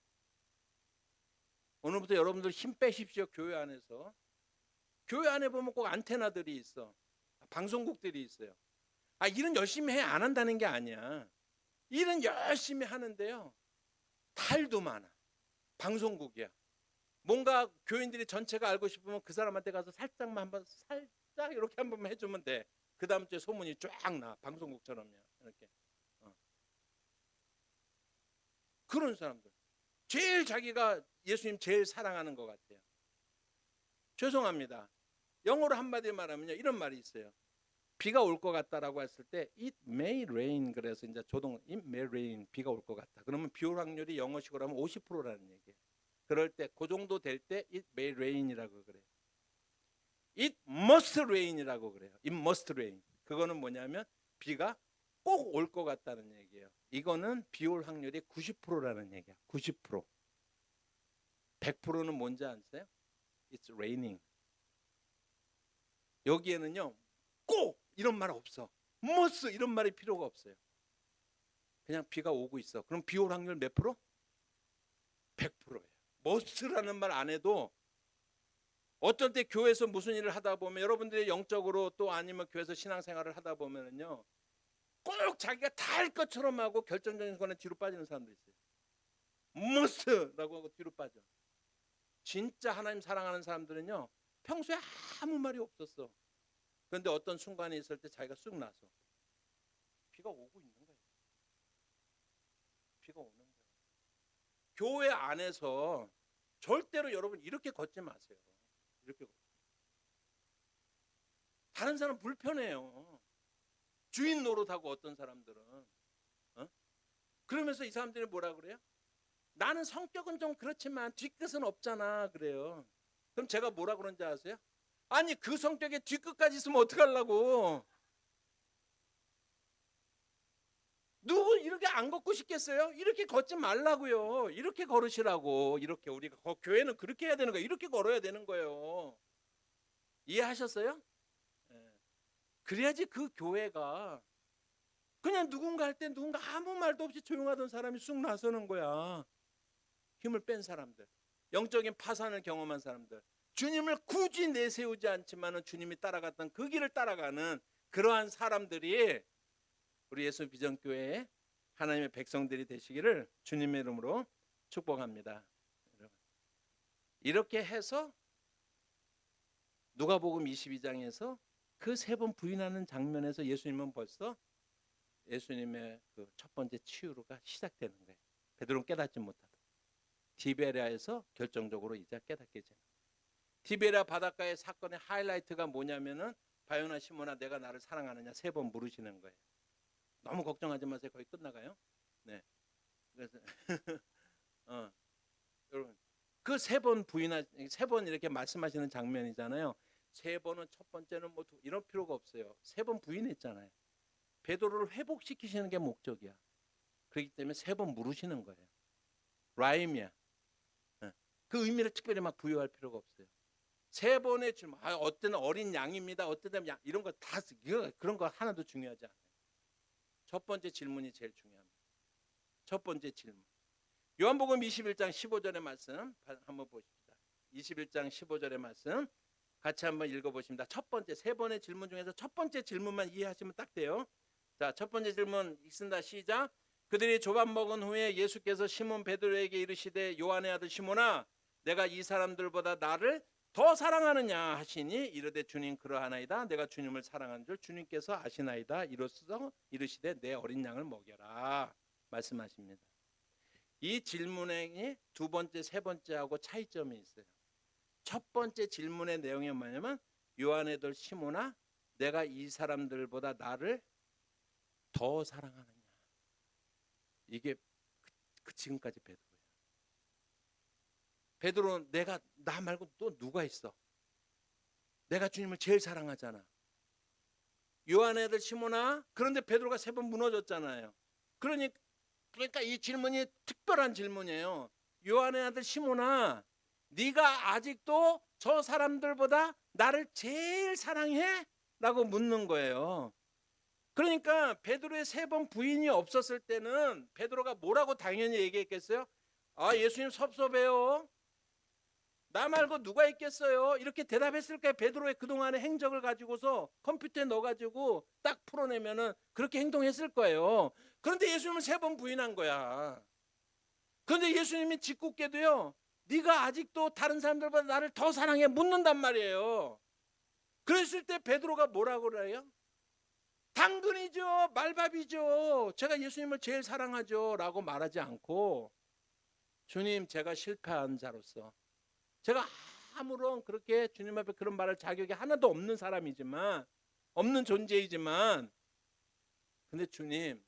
오늘부터 여러분들 힘 빼십시오. 교회 안에서. 교회 안에 보면 꼭 안테나들이 있어. 방송국들이 있어요. 일은 열심히 해. 안 한다는 게 아니야. 일은 열심히 하는데요. 탈도 많아. 방송국이야. 뭔가 교인들이 전체가 알고 싶으면 그 사람한테 가서 살짝 이렇게 한 번만 해주면 돼. 그 다음 주에 소문이 쫙 나. 방송국처럼요. 이렇게. 그런 사람들. 제일 자기가 예수님 제일 사랑하는 것 같아요. 죄송합니다. 영어로 한마디 말하면요. 이런 말이 있어요. 비가 올 것 같다라고 했을 때 it may rain, 그래서 이제 it may rain, 비가 올 것 같다. 그러면 비 올 확률이 영어식으로 하면 50%라는 얘기예요. 그럴 때 그 정도 될 때 it may rain이라고 그래요. it must rain이라고 그래요. it must rain. 그거는 뭐냐면 비가 꼭 올 것 같다는 얘기예요. 이거는 비 올 확률이 90%라는 얘기야. 90%. 100%는 뭔지 아세요? It's raining. 여기에는요 꼭 이런 말 없어. must 이런 말이 필요가 없어요. 그냥 비가 오고 있어. 그럼 비 올 확률 몇 프로? 100%예요. 머스트라는 말 안 해도 어떤 때 교회에서 무슨 일을 하다 보면 여러분들이 영적으로 또 아니면 교회에서 신앙생활을 하다 보면은요. 꼭 자기가 다 할 것처럼 하고 결정적인 순간에 뒤로 빠지는 사람도 있어요. 머스트라고 하고 뒤로 빠져. 진짜 하나님 사랑하는 사람들은요. 평소에 아무 말이 없었어. 그런데 어떤 순간이 있을 때 자기가 쑥 나서 비가 오고 있는 거예요. 비가 오는 거예요. 교회 안에서 절대로 여러분 이렇게 걷지 마세요. 이렇게 걷지. 다른 사람 불편해요. 주인 노릇하고 어떤 사람들은. 그러면서 이 사람들이 뭐라 그래요? 나는 성격은 좀 그렇지만 뒤끝은 없잖아 그래요. 그럼 제가 뭐라 그런지 아세요? 아니 그 성격에 뒤끝까지 있으면 어떡하려고. 누구 이렇게 안 걷고 싶겠어요? 이렇게 걷지 말라고요. 이렇게 걸으시라고. 이렇게 우리가 교회는 그렇게 해야 되는 거예요. 이렇게 걸어야 되는 거예요. 이해하셨어요? 네. 그래야지 그 교회가 그냥 누군가 할 때 누군가 아무 말도 없이 조용하던 사람이 쑥 나서는 거야. 힘을 뺀 사람들, 영적인 파산을 경험한 사람들, 주님을 굳이 내세우지 않지만은 주님이 따라갔던 그 길을 따라가는 그러한 사람들이 우리 예수 비전교회의 하나님의 백성들이 되시기를 주님의 이름으로 축복합니다. 이렇게 해서 누가복음 22장에서 그 세 번 부인하는 장면에서 예수님은 벌써 예수님의 그 첫 번째 치유가 시작되는 거예요. 베드로는 깨닫지 못하다. 디베랴에서 결정적으로 이제 깨닫게 되는 거예요. 디베랴 바닷가의 사건의 하이라이트가 뭐냐면은 바요나 시몬아 내가 나를 사랑하느냐 세 번 물으시는 거예요. 너무 걱정하지 마세요. 거의 끝나가요. 네. 그래서 여러분 그 세 번 세 번 이렇게 말씀하시는 장면이잖아요. 세 번은 첫 번째는 뭐 이런 필요가 없어요. 세 번 부인했잖아요. 베드로를 회복시키시는 게 목적이야. 그렇기 때문에 세 번 물으시는 거예요. 라임이야. 그 의미를 특별히 막 부여할 필요가 없어요. 세 번의 질문. 어때는 어린 양입니다. 어때는 양 이런 거 다 그런 거 하나도 중요하지 않아요. 첫 번째 질문이 제일 중요합니다. 첫 번째 질문. 요한복음 21장 15절의 말씀 한번 보십시다. 21장 15절의 말씀 같이 한번 읽어보십니다. 첫 번째 세 번의 질문 중에서 첫 번째 질문만 이해하시면 딱 돼요. 자, 첫 번째 질문 읽습니다. 시작. 그들이 조밥 먹은 후에 예수께서 시몬 베드로에게 이르시되 요한의 아들 시몬아 내가 이 사람들보다 나를 더 사랑하느냐 하시니 이르되 주님 그러하나이다. 내가 주님을 사랑하는 줄 주님께서 아시나이다. 이로써 이르시되 내 어린 양을 먹여라 말씀하십니다. 이 질문에 두 번째, 세 번째하고 차이점이 있어요. 첫 번째 질문의 내용이 뭐냐면 요한의 아들 시몬아 내가 이 사람들보다 나를 더 사랑하느냐. 이게 지금까지 베드로예요. 베드로는 나 말고 또 누가 있어? 내가 주님을 제일 사랑하잖아. 요한의 아들 시몬아 그런데 베드로가 세 번 무너졌잖아요. 그러니까 이 질문이 특별한 질문이에요. 요한의 아들 시몬아 네가 아직도 저 사람들보다 나를 제일 사랑해? 라고 묻는 거예요. 그러니까 베드로의 세 번 부인이 없었을 때는 베드로가 뭐라고 당연히 얘기했겠어요? 아 예수님 섭섭해요. 나 말고 누가 있겠어요? 이렇게 대답했을까요? 베드로의 그동안의 행적을 가지고서 컴퓨터에 넣어가지고 딱 풀어내면은 그렇게 행동했을 거예요. 그런데 예수님은 세 번 부인한 거야. 그런데 예수님이 짓궂게도요. 네가 아직도 다른 사람들보다 나를 더 사랑해 묻는단 말이에요. 그랬을 때 베드로가 뭐라고 그래요? 당근이죠. 말밥이죠. 제가 예수님을 제일 사랑하죠. 라고 말하지 않고 주님 제가 실패한 자로서 제가 아무런 그렇게 주님 앞에 그런 말할 자격이 하나도 없는 사람이지만 없는 존재이지만 근데 주님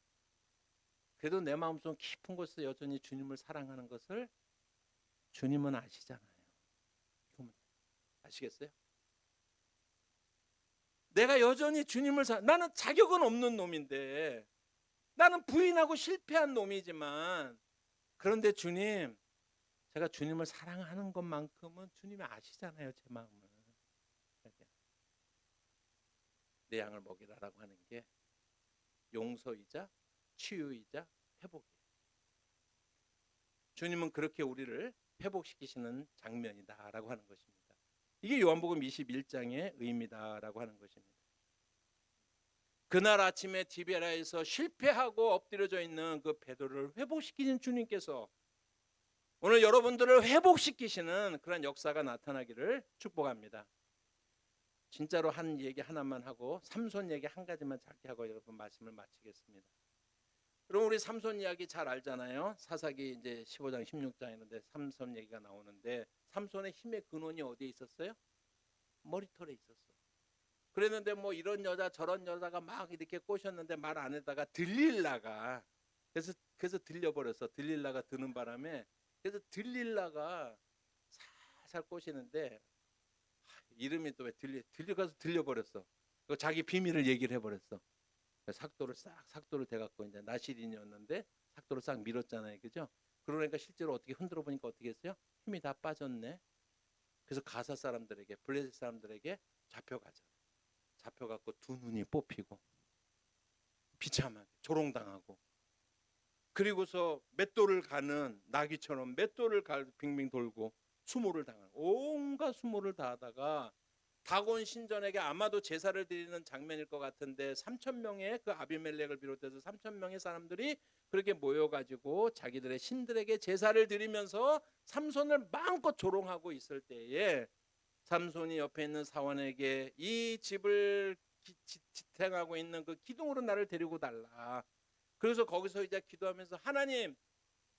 그래도 내 마음속 깊은 곳에서 여전히 주님을 사랑하는 것을 주님은 아시잖아요. 아시겠어요? 내가 여전히 주님을 나는 자격은 없는 놈인데 나는 부인하고 실패한 놈이지만 그런데 주님 제가 주님을 사랑하는 것만큼은 주님이 아시잖아요. 제 마음을. 내 양을 먹이라라고 하는 게 용서이자 치유이자 회복이에요. 주님은 그렇게 우리를 회복시키시는 장면이다라고 하는 것입니다. 이게 요한복음 21장의 의미다라고 하는 것입니다. 그날 아침에 디베라에서 실패하고 엎드려져 있는 그 베드로를 회복시키는 주님께서 오늘 여러분들을 회복시키시는 그런 역사가 나타나기를 축복합니다. 진짜로 한 얘기 하나만 하고 삼손 얘기 한 가지만 짧게 하고 여러분 말씀을 마치겠습니다. 그럼 우리 삼손 이야기 잘 알잖아요. 사사기 이제 15장 16장이는데 삼손 얘기가 나오는데 삼손의 힘의 근원이 어디에 있었어요? 머리털에 있었어. 그랬는데 뭐 이런 여자 저런 여자가 막 이렇게 꼬셨는데 말 안 했다가 들릴라가 그래서 들려버렸어. 들릴라가 드는 바람에 그래서 들릴라가 살살 꼬시는데 이름이 또 왜 들려가서 들려버렸어. 자기 비밀을 얘기를 해버렸어. 삭도를 대갖고 이제 나시린이었는데 삭도를 싹 밀었잖아요, 그죠? 그러니까 실제로 어떻게 흔들어 보니까 어떻게 했어요? 힘이 다 빠졌네. 그래서 가사 사람들에게 블레셋 사람들에게 잡혀가잖아. 잡혀갖고 두 눈이 뽑히고 비참하게 조롱당하고 그리고서 맷돌을 가는 나귀처럼 맷돌을 빙빙 돌고 수모를 당하는 온갖 수모를 다 하다가 다곤 신전에게 아마도 제사를 드리는 장면일 것 같은데 3,000명의 그 아비멜렉을 비롯해서 3,000명의 사람들이 그렇게 모여가지고 자기들의 신들에게 제사를 드리면서 삼손을 마음껏 조롱하고 있을 때에 삼손이 옆에 있는 사원에게 이 집을 지탱하고 있는 그 기둥으로 나를 데리고 달라. 그래서 거기서 이제 기도하면서 하나님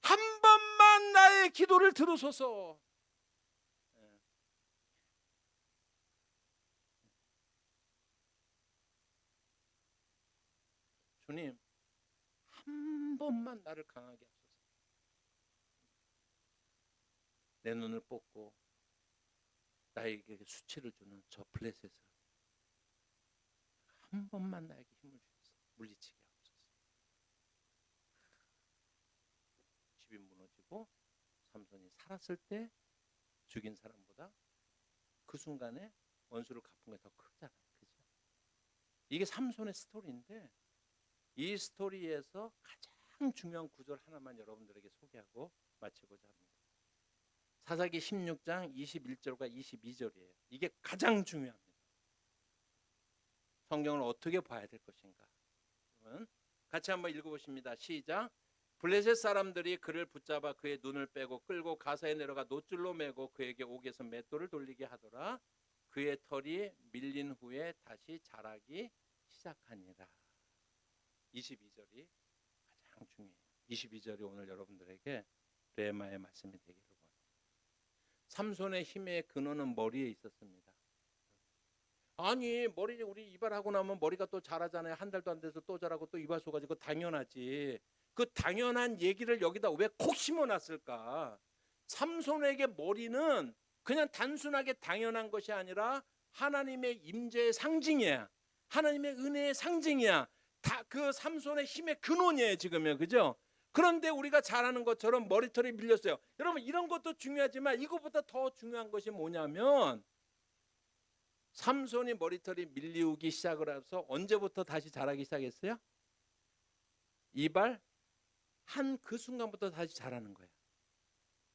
한 번만 나의 기도를 들으소서. 주님 한 번만 나를 강하게 하소서. 내 눈을 뽑고 나에게 수치를 주는 저 블레셋을 한 번만 나에게 힘을 주셔서 물리치게 하옵소서. 집이 무너지고 삼손이 살았을 때 죽인 사람보다 그 순간에 원수를 갚은 게 더 크잖아요, 그죠? 이게 삼손의 스토리인데 이 스토리에서 가장 중요한 구절 하나만 여러분들에게 소개하고 마치고자 합니다. 사사기 16장 21절과 22절이에요. 이게 가장 중요합니다. 성경을 어떻게 봐야 될 것인가? 같이 한번 읽어보십니다. 시작. 블레셋 사람들이 그를 붙잡아 그의 눈을 빼고 끌고 가사에 내려가 노줄로 매고 그에게 옥에서 맷돌을 돌리게 하더라. 그의 털이 밀린 후에 다시 자라기 시작하니라. 22절이 가장 중요해요. 22절이 오늘 여러분들에게 레마의 말씀이 되기를 원합니다. 삼손의 힘의 근원은 머리에 있었습니다. 아니 머리 우리 이발하고 나면 머리가 또 자라잖아요. 한 달도 안 돼서 또 자라고 또 이발 쏘가지고 당연하지. 그 당연한 얘기를 여기다 왜 콕 심어놨을까? 삼손에게 머리는 그냥 단순하게 당연한 것이 아니라 하나님의 임재의 상징이야. 하나님의 은혜의 상징이야. 다 그 삼손의 힘의 근원이에요 지금요, 그죠? 그런데 우리가 잘 아는 것처럼 머리털이 밀렸어요. 여러분 이런 것도 중요하지만 이것보다 더 중요한 것이 뭐냐면 삼손이 머리털이 밀리우기 시작을 해서 언제부터 다시 자라기 시작했어요? 이발 한 그 순간부터 다시 자라는 거예요.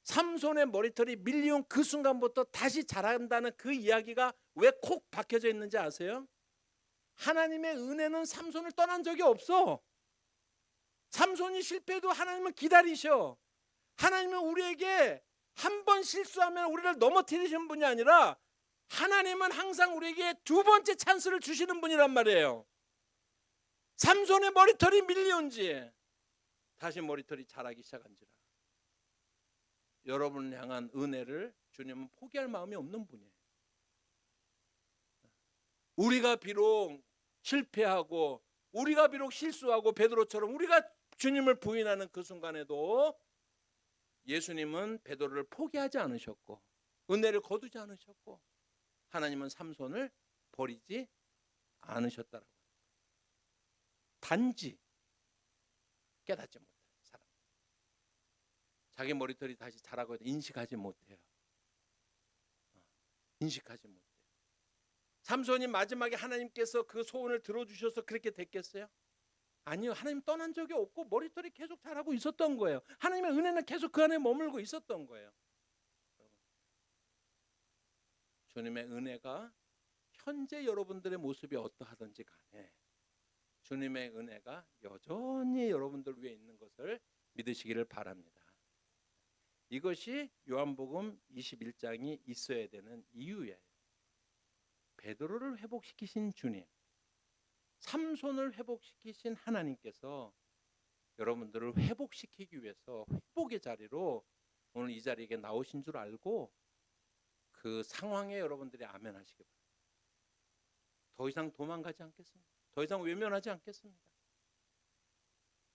삼손의 머리털이 밀리운 그 순간부터 다시 자란다는 그 이야기가 왜 콕 박혀져 있는지 아세요? 하나님의 은혜는 삼손을 떠난 적이 없어. 삼손이 실패해도 하나님은 기다리셔. 하나님은 우리에게 한 번 실수하면 우리를 넘어뜨리시는 분이 아니라 하나님은 항상 우리에게 두 번째 찬스를 주시는 분이란 말이에요. 삼손의 머리털이 밀리온지 다시 머리털이 자라기 시작한지라. 여러분을 향한 은혜를 주님은 포기할 마음이 없는 분이에요. 우리가 비록 실패하고 우리가 비록 실수하고 베드로처럼 우리가 주님을 부인하는 그 순간에도 예수님은 베드로를 포기하지 않으셨고 은혜를 거두지 않으셨고 하나님은 삼손을 버리지 않으셨다라고 합니다. 단지 깨닫지 못해요. 사람 자기 머리털이 다시 자라고 인식하지 못해요. 인식하지 못해요. 삼손이 마지막에 하나님께서 그 소원을 들어주셔서 그렇게 됐겠어요? 아니요. 하나님 떠난 적이 없고 머리털이 계속 자라고 있었던 거예요. 하나님의 은혜는 계속 그 안에 머물고 있었던 거예요. 주님의 은혜가 현재 여러분들의 모습이 어떠하든지 간에 주님의 은혜가 여전히 여러분들 위에 있는 것을 믿으시기를 바랍니다. 이것이 요한복음 21장이 있어야 되는 이유예요. 베드로를 회복시키신 주님, 삼손을 회복시키신 하나님께서 여러분들을 회복시키기 위해서 회복의 자리로 오늘 이 자리에 나오신 줄 알고 그 상황에 여러분들이 아멘 하시기 바랍니다. 더 이상 도망가지 않겠습니다. 더 이상 외면하지 않겠습니다.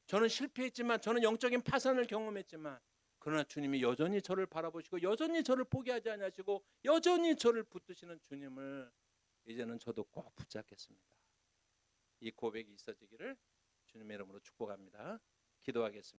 저는 실패했지만, 저는 영적인 파산을 경험했지만, 그러나 주님이 여전히 저를 바라보시고 여전히 저를 포기하지 않으시고 여전히 저를 붙드시는 주님을 이제는 저도 꼭 붙잡겠습니다. 이 고백이 있어지기를 주님의 이름으로 축복합니다. 기도하겠습니다.